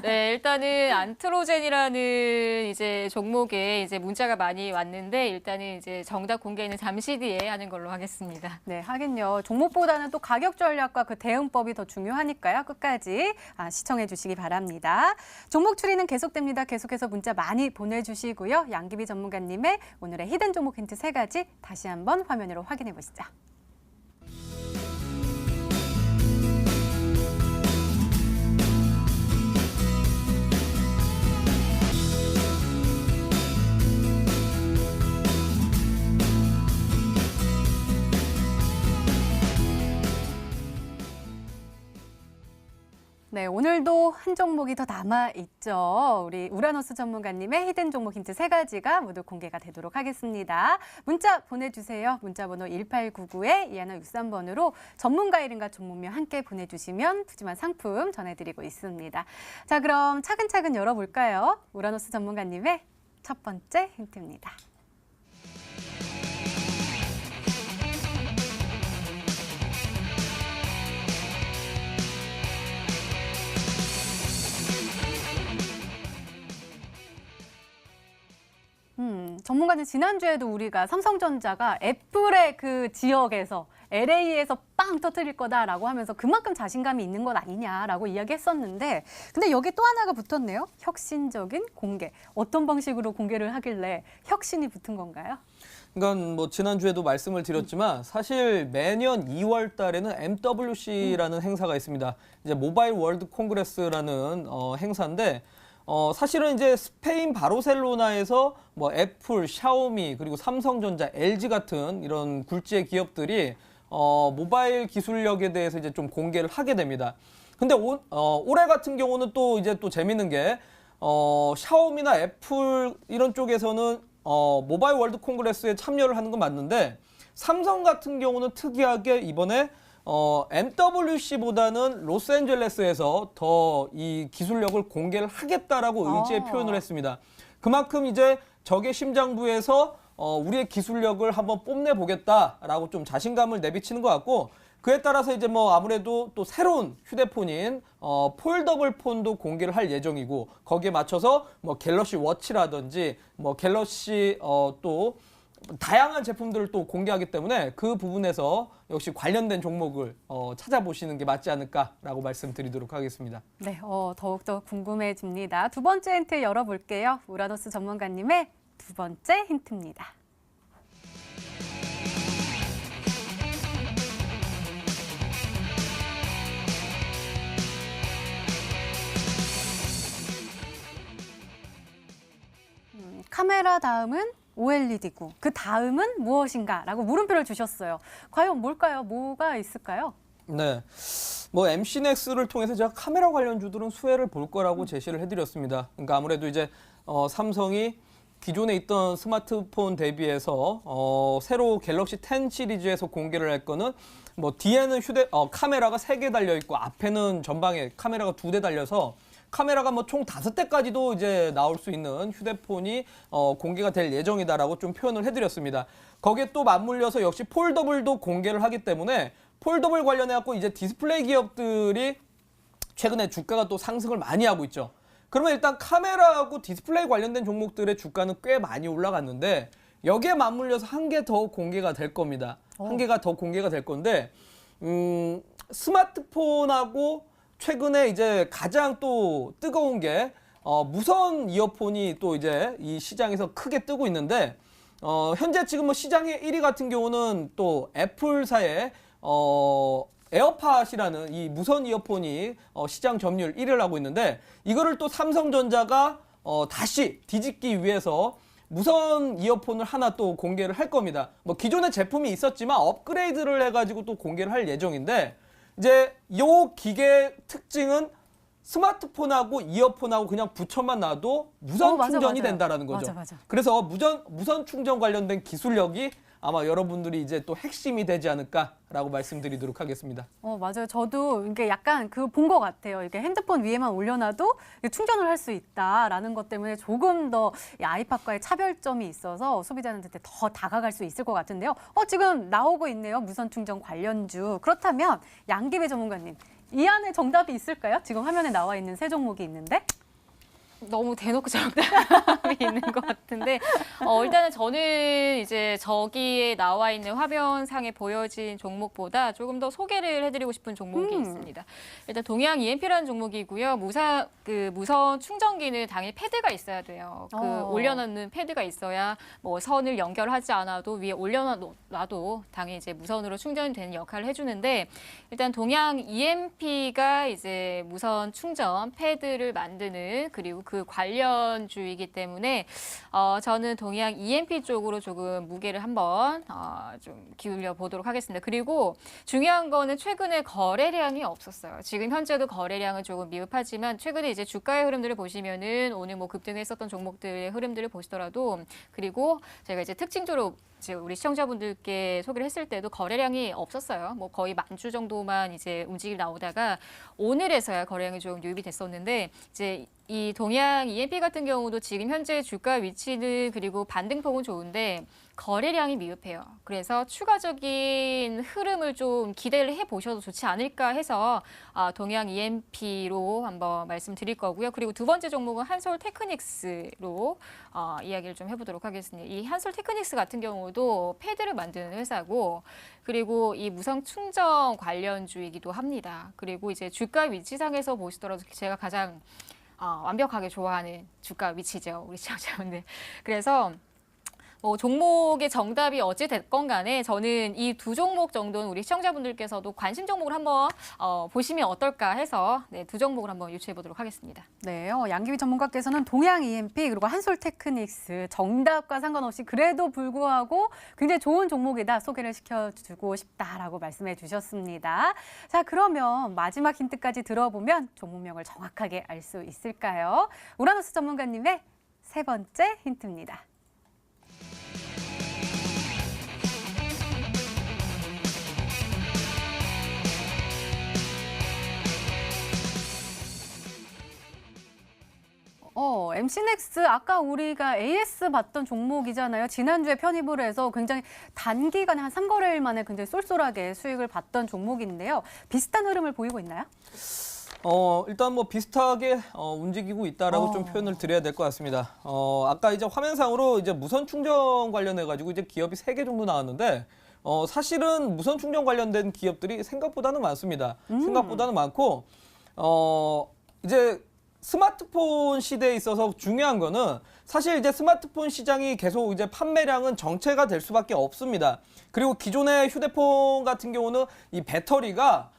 네, 일단은 안트로젠이라는 이제 종목에 이제 문자가 많이 왔는데 일단은 이제 정답 공개는 잠시 뒤에 하는 걸로 하겠습니다. 네, 하긴요. 종목보다는 또 가격 전략과 그 대응법이 더 중요하니까요. 끝까지 시청해 주시기 바랍니다. 종목 추리는 계속됩니다. 계속해서 문자 많이 보내주시고요. 양귀비 전문가님의 오늘의 히든 종목 힌트 3가지 다시 한번 화면으로 확인해 보시죠. 네, 오늘도 한 종목이 더 남아있죠. 우리 우라노스 전문가님의 히든 종목 힌트 3가지가 모두 공개가 되도록 하겠습니다. 문자 보내주세요. 문자번호 1899-2163번으로 전문가 이름과 종목명 함께 보내주시면 푸짐한 상품 전해드리고 있습니다. 자, 그럼 차근차근 열어볼까요? 우라노스 전문가님의 첫 번째 힌트입니다. 전문가는 지난주에도 우리가 삼성전자가 애플의 그 지역에서 LA에서 빵 터뜨릴 거다라고 하면서 그만큼 자신감이 있는 것 아니냐라고 이야기했었는데 근데 여기 또 하나가 붙었네요. 혁신적인 공개. 어떤 방식으로 공개를 하길래 혁신이 붙은 건가요? 그러니까 뭐 지난주에도 말씀을 드렸지만 사실 매년 2월 달에는 MWC라는 행사가 있습니다. 이제 모바일 월드 콩그레스라는 행사인데 사실은 이제 스페인 바르셀로나에서 뭐 애플, 샤오미 그리고 삼성전자, LG 같은 이런 굴지의 기업들이 모바일 기술력에 대해서 이제 좀 공개를 하게 됩니다. 근데 올해 같은 경우는 또 이제 또 재밌는 게 샤오미나 애플 이런 쪽에서는 모바일 월드 콩그레스에 참여를 하는 건 맞는데 삼성 같은 경우는 특이하게 이번에 MWC보다는 로스앤젤레스에서 더 이 기술력을 공개를 하겠다라고 의지의 표현을 했습니다. 그만큼 이제 적의 심장부에서 우리의 기술력을 한번 뽐내보겠다라고 좀 자신감을 내비치는 것 같고 그에 따라서 이제 뭐 아무래도 또 새로운 휴대폰인 폴더블 폰도 공개를 할 예정이고 거기에 맞춰서 뭐 갤럭시 워치라든지 뭐 갤럭시 또 다양한 제품들을 또 공개하기 때문에 그 부분에서 역시 관련된 종목을 찾아보시는 게 맞지 않을까라고 말씀드리도록 하겠습니다. 네, 더욱더 궁금해집니다. 두 번째 힌트 열어볼게요. 우라노스 전문가님의 두 번째 힌트입니다. 카메라 다음은 OLED고 그 다음은 무엇인가? 라고 물음표를 주셨어요. 과연 뭘까요? 뭐가 있을까요? 네. 뭐 MC넥스를 통해서 제가 카메라 관련주들은 수혜를 볼 거라고 제시를 해드렸습니다. 그러니까 아무래도 이제 삼성이 기존에 있던 스마트폰 대비해서 새로 갤럭시 10 시리즈에서 공개를 할 거는 뭐 뒤에는 카메라가 3개 달려 있고 앞에는 전방에 카메라가 2대 달려서 카메라가 뭐 총 5대까지도 이제 나올 수 있는 휴대폰이 공개가 될 예정이다라고 좀 표현을 해드렸습니다. 거기에 또 맞물려서 역시 폴더블도 공개를 하기 때문에 폴더블 관련해갖고 이제 디스플레이 기업들이 최근에 주가가 또 상승을 많이 하고 있죠. 그러면 일단 카메라하고 디스플레이 관련된 종목들의 주가는 꽤 많이 올라갔는데 여기에 맞물려서 한 개 더 공개가 될 겁니다. 한 개가 더 공개가 될 건데 스마트폰하고 최근에 이제 가장 또 뜨거운 게 무선 이어폰이 또 이제 이 시장에서 크게 뜨고 있는데 현재 지금 뭐 시장의 1위 같은 경우는 또 애플사의 에어팟이라는 이 무선 이어폰이 시장 점유율 1위를 하고 있는데 이거를 또 삼성전자가 다시 뒤집기 위해서 무선 이어폰을 하나 또 공개를 할 겁니다. 뭐 기존의 제품이 있었지만 업그레이드를 해가지고 또 공개를 할 예정인데 이제 이 기계 특징은 스마트폰하고 이어폰하고 그냥 붙여만 놔도 무선 충전이 된다라는 거죠. 맞아. 그래서 무선 충전 관련된 기술력이 아마 여러분들이 이제 또 핵심이 되지 않을까라고 말씀드리도록 하겠습니다. 맞아요. 저도 이게 약간 그 본 것 같아요. 이게 핸드폰 위에만 올려놔도 충전을 할 수 있다라는 것 때문에 조금 더 이 아이팟과의 차별점이 있어서 소비자한테 더 다가갈 수 있을 것 같은데요. 지금 나오고 있네요. 무선 충전 관련주. 그렇다면 양기배 전문가님, 이 안에 정답이 있을까요? 지금 화면에 나와 있는 세 종목이 있는데. 너무 대놓고 정답이 있는 것 같은데 일단은 저는 이제 저기에 나와 있는 화면상에 보여진 종목보다 조금 더 소개를 해드리고 싶은 종목이 있습니다. 일단 동양 EMP라는 종목이고요. 무선 충전기는 당연히 패드가 있어야 돼요. 올려놓는 패드가 있어야 뭐 선을 연결하지 않아도 위에 올려놔도 당연히 이제 무선으로 충전이 되는 역할을 해주는데 일단 동양 EMP가 이제 무선 충전 패드를 만드는 그리고 그 관련주이기 때문에 저는 동양 EMP 쪽으로 조금 무게를 한번 좀 기울여 보도록 하겠습니다. 그리고 중요한 거는 최근에 거래량이 없었어요. 지금 현재도 거래량은 조금 미흡하지만 최근에 이제 주가의 흐름들을 보시면은 오늘 뭐 급등했었던 종목들의 흐름들을 보시더라도 그리고 제가 이제 특징적으로 우리 시청자분들께 소개를 했을 때도 거래량이 없었어요. 뭐 거의 10,000주 정도만 이제 움직임 나오다가 오늘에서야 거래량이 좀 유입이 됐었는데 이제 이 동양 EMP 같은 경우도 지금 현재 주가 위치는 그리고 반등폭은 좋은데 거래량이 미흡해요. 그래서 추가적인 흐름을 좀 기대를 해보셔도 좋지 않을까 해서 동양 EMP로 한번 말씀드릴 거고요. 그리고 두 번째 종목은 한솔 테크닉스로 이야기를 좀 해보도록 하겠습니다. 이 한솔 테크닉스 같은 경우도 패드를 만드는 회사고 그리고 이 무선 충전 관련주이기도 합니다. 그리고 이제 주가 위치상에서 보시더라도 제가 가장 완벽하게 좋아하는 주가 위치죠. 우리 시청자분들. 그래서 뭐 종목의 정답이 어찌 됐건 간에 저는 이 두 종목 정도는 우리 시청자분들께서도 관심 종목을 한번 보시면 어떨까 해서 네, 두 종목을 한번 유추해 보도록 하겠습니다. 네, 양기비 전문가께서는 동양 EMP 그리고 한솔 테크닉스 정답과 상관없이 그래도 불구하고 굉장히 좋은 종목이다 소개를 시켜주고 싶다라고 말씀해 주셨습니다. 자, 그러면 마지막 힌트까지 들어보면 종목명을 정확하게 알 수 있을까요? 우라노스 전문가님의 세 번째 힌트입니다. MC넥스 아까 우리가 AS 봤던 종목이잖아요. 지난주에 편입을 해서 굉장히 단기간에 한 3거래일 만에 굉장히 쏠쏠하게 수익을 봤던 종목인데요. 비슷한 흐름을 보이고 있나요? 일단 뭐 비슷하게 움직이고 있다라고 좀 표현을 드려야 될 것 같습니다. 아까 이제 화면상으로 이제 무선 충전 관련해 가지고 이제 기업이 3개 정도 나왔는데 사실은 무선 충전 관련된 기업들이 생각보다는 많습니다. 생각보다는 많고 이제 스마트폰 시대에 있어서 중요한 거는 사실 이제 스마트폰 시장이 계속 이제 판매량은 정체가 될 수밖에 없습니다. 그리고 기존의 휴대폰 같은 경우는 이 배터리가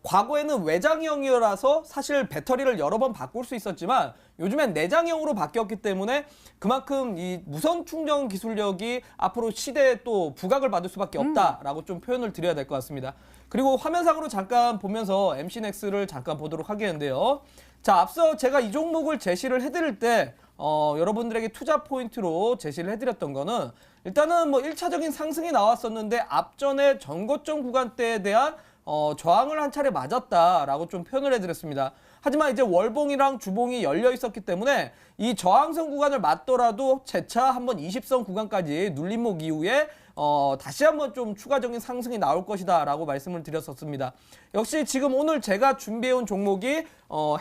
과거에는 외장형이라서 사실 배터리를 여러 번 바꿀 수 있었지만 요즘엔 내장형으로 바뀌었기 때문에 그만큼 이 무선 충전 기술력이 앞으로 시대에 또 부각을 받을 수밖에 없다라고 좀 표현을 드려야 될 것 같습니다. 그리고 화면상으로 잠깐 보면서 MC넥스를 잠깐 보도록 하겠는데요. 자, 앞서 제가 이 종목을 제시를 해드릴 때 여러분들에게 투자 포인트로 제시를 해드렸던 거는 일단은 뭐 1차적인 상승이 나왔었는데 앞전에 전고점 구간대에 대한 저항을 한 차례 맞았다라고 좀 표현을 해드렸습니다. 하지만 이제 월봉이랑 주봉이 열려 있었기 때문에 이 저항선 구간을 맞더라도 재차 한번 20선 구간까지 눌림목 이후에 다시 한번 좀 추가적인 상승이 나올 것이다 라고 말씀을 드렸었습니다. 역시 지금 오늘 제가 준비해온 종목이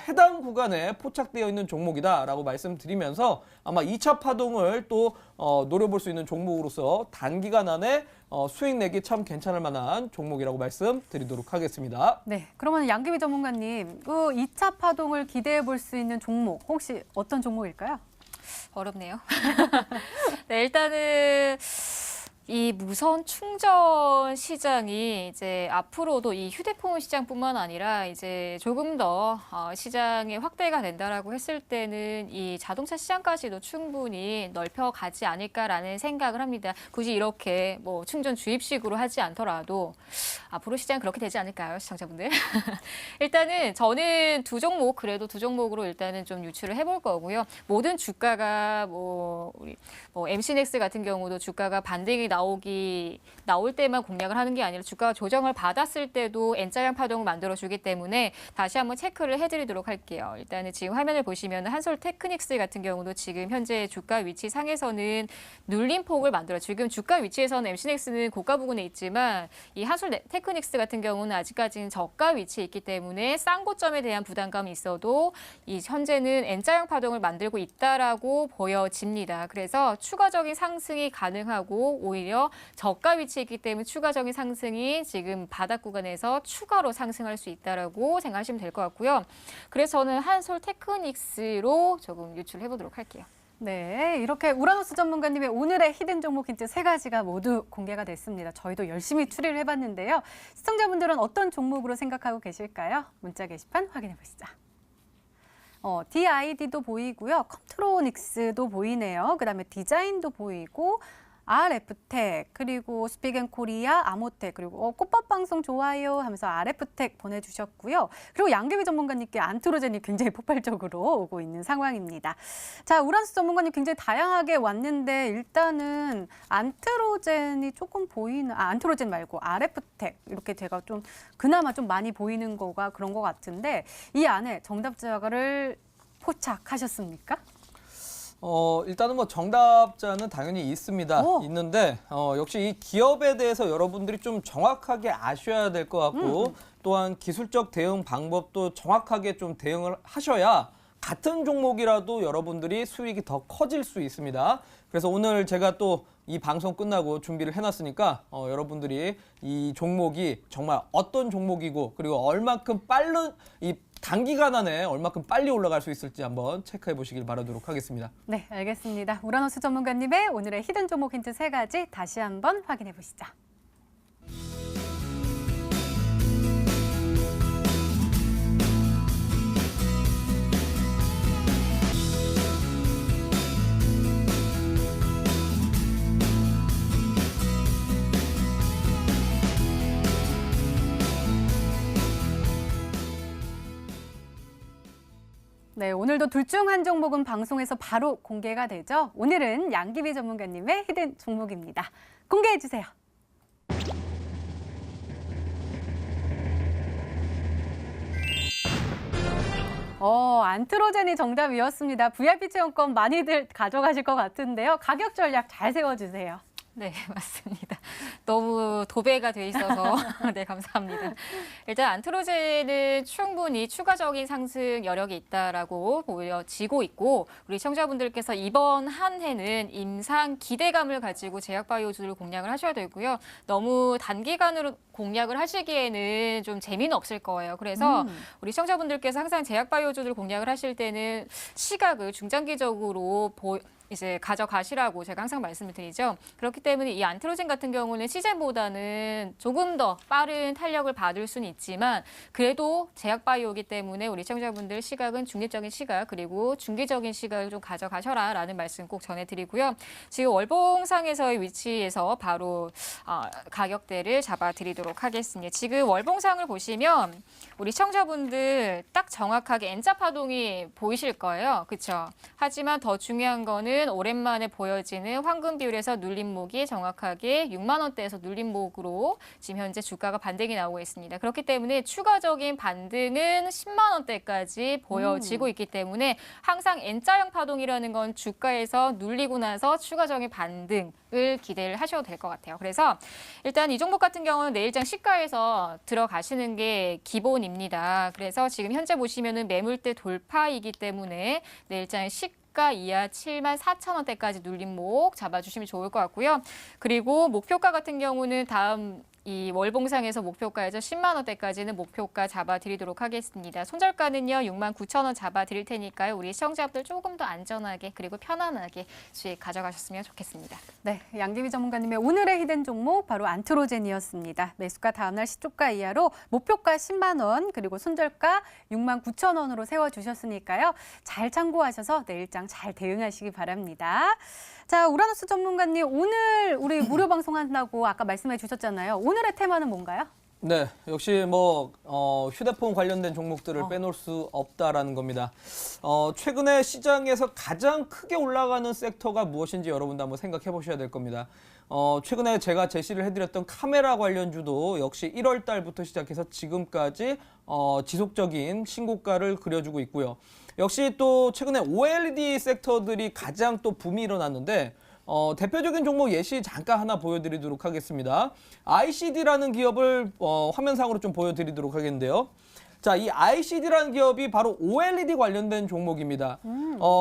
해당 구간에 포착되어 있는 종목이다 라고 말씀드리면서 아마 2차 파동을 또 노려볼 수 있는 종목으로서 단기간 안에 수익 내기 참 괜찮을 만한 종목이라고 말씀드리도록 하겠습니다. 네, 그러면 양기비 전문가님, 그 2차 파동을 기대해 볼 수 있는 종목 혹시 어떤 종목일까요? 어렵네요. 네, 일단은 이 무선 충전 시장이 이제 앞으로도 이 휴대폰 시장뿐만 아니라 이제 조금 더 시장이 확대가 된다라고 했을 때는 이 자동차 시장까지도 충분히 넓혀가지 않을까라는 생각을 합니다. 굳이 이렇게 뭐 충전 주입식으로 하지 않더라도 앞으로 시장 그렇게 되지 않을까요, 시청자분들? 일단은 저는 두 종목 그래도 두 종목으로 일단은 좀 유추를 해볼 거고요. 모든 주가가 우리 MC넥스 같은 경우도 주가가 반등이 나올 때만 공략을 하는 게 아니라 주가가 조정을 받았을 때도 N자형 파동을 만들어주기 때문에 다시 한번 체크를 해드리도록 할게요. 일단은 지금 화면을 보시면 한솔 테크닉스 같은 경우도 지금 현재 주가 위치 상에서는 눌림폭을 만들어 지금 주가 위치에서는 MC넥스는 고가 부근에 있지만 이 한솔 테크닉스 같은 경우는 아직까지는 저가 위치에 있기 때문에 싼 고점에 대한 부담감이 있어도 이 현재는 N자형 파동을 만들고 있다라고 보여집니다. 그래서 추가적인 상승이 가능하고 오히려 저가 위치에 있기 때문에 추가적인 상승이 지금 바닥 구간에서 추가로 상승할 수 있다라고 생각하시면 될 것 같고요. 그래서 저는 한솔 테크닉스로 조금 유출해 보도록 할게요. 네, 이렇게 우라노스 전문가님의 오늘의 히든 종목 힌트 3가지가 모두 공개가 됐습니다. 저희도 열심히 추리를 해봤는데요. 시청자분들은 어떤 종목으로 생각하고 계실까요? 문자 게시판 확인해 보시죠. DID도 보이고요. 컨트로닉스도 보이네요. 그다음에 디자인도 보이고 RF텍, 그리고 스픽앤코리아, 아모텍, 그리고 꽃밥 방송 좋아요 하면서 RF텍 보내주셨고요. 그리고 양기비 전문가님께 안트로젠이 굉장히 폭발적으로 오고 있는 상황입니다. 자, 우라노스 전문가님 굉장히 다양하게 왔는데 일단은 안트로젠이 조금 안트로젠 말고 RF텍 이렇게 제가 좀 그나마 좀 많이 보이는 거가 그런 것 같은데 이 안에 정답자를 포착하셨습니까? 일단은 뭐 정답자는 당연히 있습니다. 오. 있는데 역시 이 기업에 대해서 여러분들이 좀 정확하게 아셔야 될 것 같고 또한 기술적 대응 방법도 정확하게 좀 대응을 하셔야 같은 종목이라도 여러분들이 수익이 더 커질 수 있습니다. 그래서 오늘 제가 또 이 방송 끝나고 준비를 해놨으니까 여러분들이 이 종목이 정말 어떤 종목이고 그리고 얼만큼 빠른 이 단기간 안에 얼마큼 빨리 올라갈 수 있을지 한번 체크해 보시길 바라도록 하겠습니다. 네, 알겠습니다. 우라노스 전문가님의 오늘의 히든 종목 힌트 3가지 다시 한번 확인해 보시죠. 네, 오늘도 둘 중 한 종목은 방송에서 바로 공개가 되죠. 오늘은 양기비 전문가님의 히든 종목입니다. 공개해 주세요. 안트로젠이 정답이었습니다. VIP 체험권 많이들 가져가실 것 같은데요. 가격 전략 잘 세워주세요. 네, 맞습니다. 너무 도배가 돼 있어서 네, 감사합니다. 일단 안트로젠은 충분히 추가적인 상승 여력이 있다라고 보여지고 있고 우리 시청자분들께서 이번 한 해는 임상 기대감을 가지고 제약바이오주를 공략을 하셔야 되고요. 너무 단기간으로 공략을 하시기에는 좀 재미는 없을 거예요. 그래서 우리 시청자분들께서 항상 제약바이오주를 공략을 하실 때는 시각을 중장기적으로 이제 가져가시라고 제가 항상 말씀을 드리죠. 그렇기 때문에 이 안트로젠 같은 경우는 시젠보다는 조금 더 빠른 탄력을 받을 수는 있지만 그래도 제약바이오이기 때문에 우리 시청자분들 시각은 중립적인 시각 그리고 중기적인 시각을 좀 가져가셔라라는 말씀 꼭 전해드리고요. 지금 월봉상에서의 위치에서 바로 가격대를 잡아드리도록 하겠습니다. 지금 월봉상을 보시면 우리 시청자분들 딱 정확하게 N자 파동이 보이실 거예요. 그렇죠? 하지만 더 중요한 거는 오랜만에 보여지는 황금 비율에서 눌림목이 정확하게 6만 원대에서 눌림목으로 지금 현재 주가가 반등이 나오고 있습니다. 그렇기 때문에 추가적인 반등은 10만 원대까지 보여지고 있기 때문에 항상 N자형 파동이라는 건 주가에서 눌리고 나서 추가적인 반등을 기대를 하셔도 될 것 같아요. 그래서 일단 이 종목 같은 경우는 내일장 시가에서 들어가시는 게 기본입니다. 그래서 지금 현재 보시면은 매물대 돌파이기 때문에 내일장 시가 이하 74,000원대까지 눌림목 잡아주시면 좋을 것 같고요. 그리고 목표가 같은 경우는 다음 이 월봉상에서 목표가에서 10만 원대까지는 목표가 잡아드리도록 하겠습니다. 손절가는요 69,000원 잡아드릴 테니까요. 우리 시청자분들 조금 더 안전하게 그리고 편안하게 수익 가져가셨으면 좋겠습니다. 네, 양기비 전문가님의 오늘의 히든 종목 바로 안트로젠이었습니다. 매수가 다음날 시초가 이하로 목표가 10만 원 그리고 손절가 69,000원으로 세워주셨으니까요. 잘 참고하셔서 내일장 잘 대응하시기 바랍니다. 자, 우라노스 전문가님 오늘 우리 무료 방송한다고 아까 말씀해 주셨잖아요. 오늘의 테마는 뭔가요? 네, 역시 뭐 휴대폰 관련된 종목들을 빼놓을 수 없다라는 겁니다. 최근에 시장에서 가장 크게 올라가는 섹터가 무엇인지 여러분도 한번 생각해 보셔야 될 겁니다. 최근에 제가 제시를 해드렸던 카메라 관련주도 역시 1월 달부터 시작해서 지금까지 지속적인 신고가를 그려주고 있고요. 역시 또 최근에 OLED 섹터들이 가장 또 붐이 일어났는데 대표적인 종목 예시 잠깐 하나 보여드리도록 하겠습니다. ICD라는 기업을 화면상으로 좀 보여드리도록 하겠는데요. 자, 이 ICD라는 기업이 바로 OLED 관련된 종목입니다.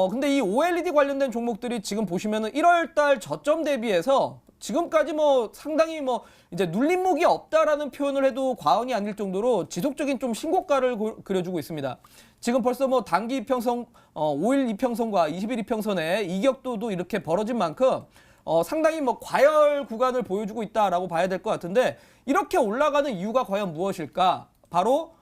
근데 이 OLED 관련된 종목들이 지금 보시면은 1월 달 저점 대비해서 지금까지 뭐 상당히 뭐 이제 눌림목이 없다라는 표현을 해도 과언이 아닐 정도로 지속적인 좀 신고가를 그려주고 있습니다. 지금 벌써 뭐 단기 이평선, 5일 이평선과 20일 이평선의 이격도도 이렇게 벌어진 만큼 상당히 뭐 과열 구간을 보여주고 있다라고 봐야 될 것 같은데 이렇게 올라가는 이유가 과연 무엇일까? 바로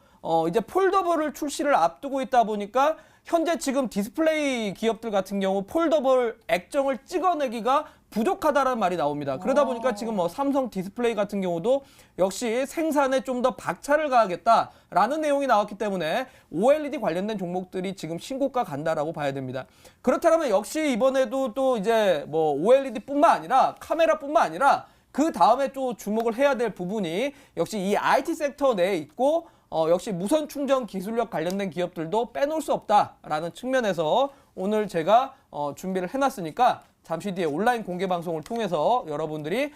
이제 폴더블을 출시를 앞두고 있다 보니까 현재 지금 디스플레이 기업들 같은 경우 폴더블 액정을 찍어내기가 부족하다라는 말이 나옵니다. 그러다 보니까 지금 뭐 삼성 디스플레이 같은 경우도 역시 생산에 좀 더 박차를 가하겠다라는 내용이 나왔기 때문에 OLED 관련된 종목들이 지금 신고가 간다라고 봐야 됩니다. 그렇다면 역시 이번에도 또 이제 뭐 OLED뿐만 아니라 카메라뿐만 아니라 그 다음에 또 주목을 해야 될 부분이 역시 이 IT 섹터 내에 있고 역시 무선 충전 기술력 관련된 기업들도 빼놓을 수 없다라는 측면에서 오늘 제가 준비를 해놨으니까 잠시 뒤에 온라인 공개 방송을 통해서 여러분들이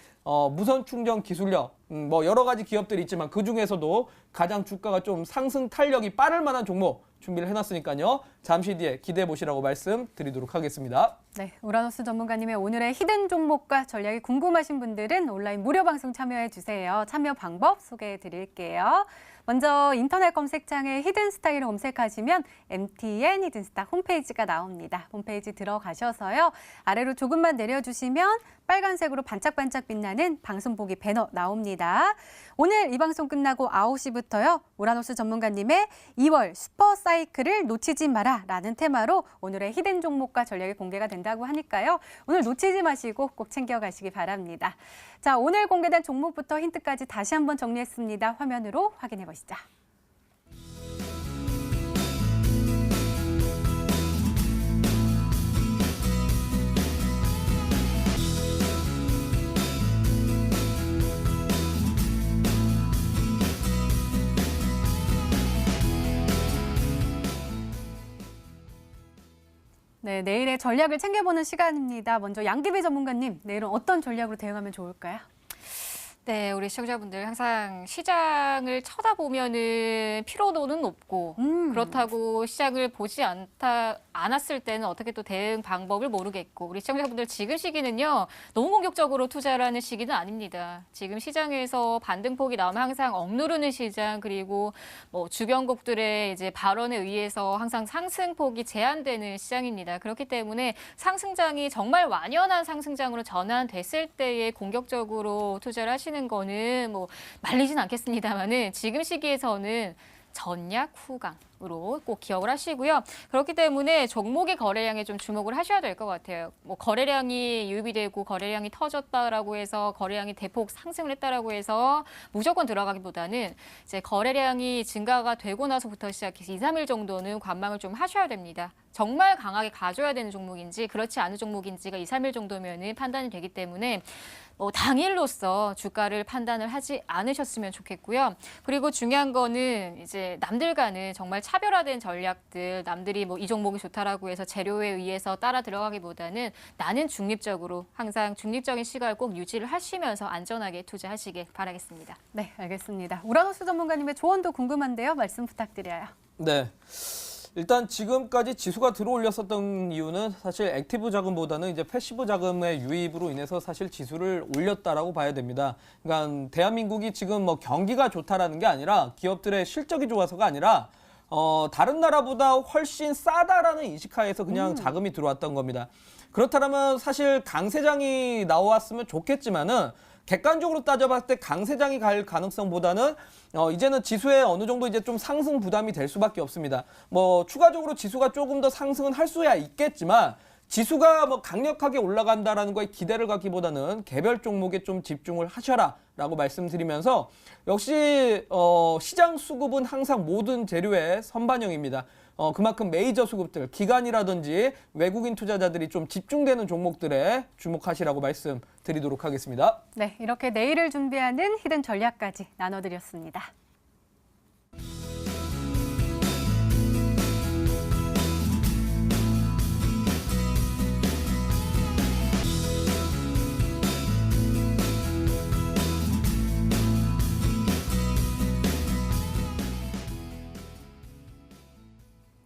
무선 충전 기술력 뭐 여러 가지 기업들이 있지만 그 중에서도 가장 주가가 좀 상승 탄력이 빠를 만한 종목 준비를 해놨으니까요. 잠시 뒤에 기대해 보시라고 말씀드리도록 하겠습니다. 네, 우라노스 전문가님의 오늘의 히든 종목과 전략이 궁금하신 분들은 온라인 무료 방송 참여해 주세요. 참여 방법 소개해 드릴게요. 먼저 인터넷 검색창에 히든 스타일을 검색하시면 MTN 히든스타 홈페이지가 나옵니다. 홈페이지 들어가셔서요. 아래로 조금만 내려주시면 빨간색으로 반짝반짝 빛나는 방송 보기 배너 나옵니다. 오늘 이 방송 끝나고 9시부터요. 우라노스 전문가님의 2월 슈퍼 사이클을 놓치지 마라 라는 테마로 오늘의 히든 종목과 전략이 공개가 된다고 하니까요. 오늘 놓치지 마시고 꼭 챙겨가시기 바랍니다. 자, 오늘 공개된 종목부터 힌트까지 다시 한번 정리했습니다. 화면으로 확인해 보시죠. 네, 내일의 전략을 챙겨보는 시간입니다. 먼저 양기비 전문가님, 내일은 어떤 전략으로 대응하면 좋을까요? 네, 우리 시청자분들 항상 시장을 쳐다보면은 피로도는 높고 그렇다고 시장을 보지 않았을 때는 어떻게 또 대응 방법을 모르겠고 우리 시청자분들 지금 시기는요 너무 공격적으로 투자를 하는 시기는 아닙니다. 지금 시장에서 반등폭이 나오면 항상 억누르는 시장 그리고 뭐 주변국들의 이제 발언에 의해서 항상 상승폭이 제한되는 시장입니다. 그렇기 때문에 상승장이 정말 완연한 상승장으로 전환됐을 때에 공격적으로 투자를 하시는 거는 뭐 말리진 않겠습니다만은 지금 시기에서는 전략 후강으로 꼭 기억을 하시고요. 그렇기 때문에 종목의 거래량에 좀 주목을 하셔야 될 것 같아요. 뭐 거래량이 유입이 되고 거래량이 터졌다라고 해서 거래량이 대폭 상승을 했다라고 해서 무조건 들어가기보다는 이제 거래량이 증가가 되고 나서부터 시작해서 2, 3일 정도는 관망을 좀 하셔야 됩니다. 정말 강하게 가져야 되는 종목인지 그렇지 않은 종목인지가 2, 3일 정도면은 판단이 되기 때문에 당일로서 주가를 판단을 하지 않으셨으면 좋겠고요. 그리고 중요한 거는 이제 남들과는 정말 차별화된 전략들, 남들이 뭐 이 종목이 좋다라고 해서 재료에 의해서 따라 들어가기보다는 나는 중립적으로 항상 중립적인 시각을 꼭 유지를 하시면서 안전하게 투자하시길 바라겠습니다. 네, 알겠습니다. 우라노스 전문가님의 조언도 궁금한데요. 말씀 부탁드려요. 네. 일단 지금까지 지수가 들어올렸었던 이유는 사실 액티브 자금보다는 이제 패시브 자금의 유입으로 인해서 사실 지수를 올렸다라고 봐야 됩니다. 그러니까 대한민국이 지금 뭐 경기가 좋다라는 게 아니라 기업들의 실적이 좋아서가 아니라 다른 나라보다 훨씬 싸다라는 인식하에서 그냥 자금이 들어왔던 겁니다. 그렇다면 사실 강세장이 나왔으면 좋겠지만은 객관적으로 따져봤을 때 강세장이 갈 가능성보다는 이제는 지수에 어느 정도 이제 좀 상승 부담이 될 수밖에 없습니다. 뭐 추가적으로 지수가 조금 더 상승은 할 수야 있겠지만 지수가 뭐 강력하게 올라간다라는 거에 기대를 갖기보다는 개별 종목에 좀 집중을 하셔라라고 말씀드리면서 역시 시장 수급은 항상 모든 재료의 선반영입니다. 그만큼 메이저 수급들, 기관이라든지 외국인 투자자들이 좀 집중되는 종목들에 주목하시라고 말씀드리도록 하겠습니다. 네, 이렇게 내일을 준비하는 히든 전략까지 나눠드렸습니다.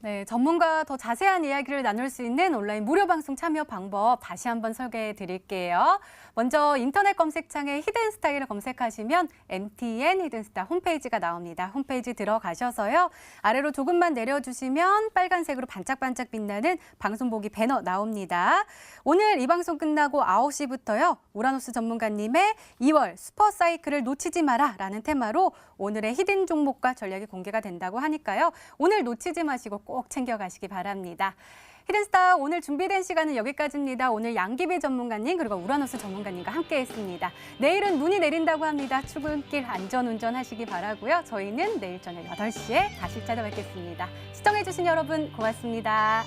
네, 전문가와 더 자세한 이야기를 나눌 수 있는 온라인 무료 방송 참여 방법 다시 한번 소개해 드릴게요. 먼저 인터넷 검색창에 히든 스타일을 검색하시면 MTN 히든스타 홈페이지가 나옵니다. 홈페이지 들어가셔서요. 아래로 조금만 내려주시면 빨간색으로 반짝반짝 빛나는 방송 보기 배너 나옵니다. 오늘 이 방송 끝나고 9시부터요. 우라노스 전문가님의 2월 슈퍼 사이클을 놓치지 마라 라는 테마로 오늘의 히든 종목과 전략이 공개가 된다고 하니까요. 오늘 놓치지 마시고 꼭 챙겨가시기 바랍니다. 히든스타 오늘 준비된 시간은 여기까지입니다. 오늘 양기비 전문가님 그리고 우라노스 전문가님과 함께했습니다. 내일은 눈이 내린다고 합니다. 출근길 안전운전 하시기 바라고요. 저희는 내일 저녁 8시에 다시 찾아뵙겠습니다. 시청해주신 여러분 고맙습니다.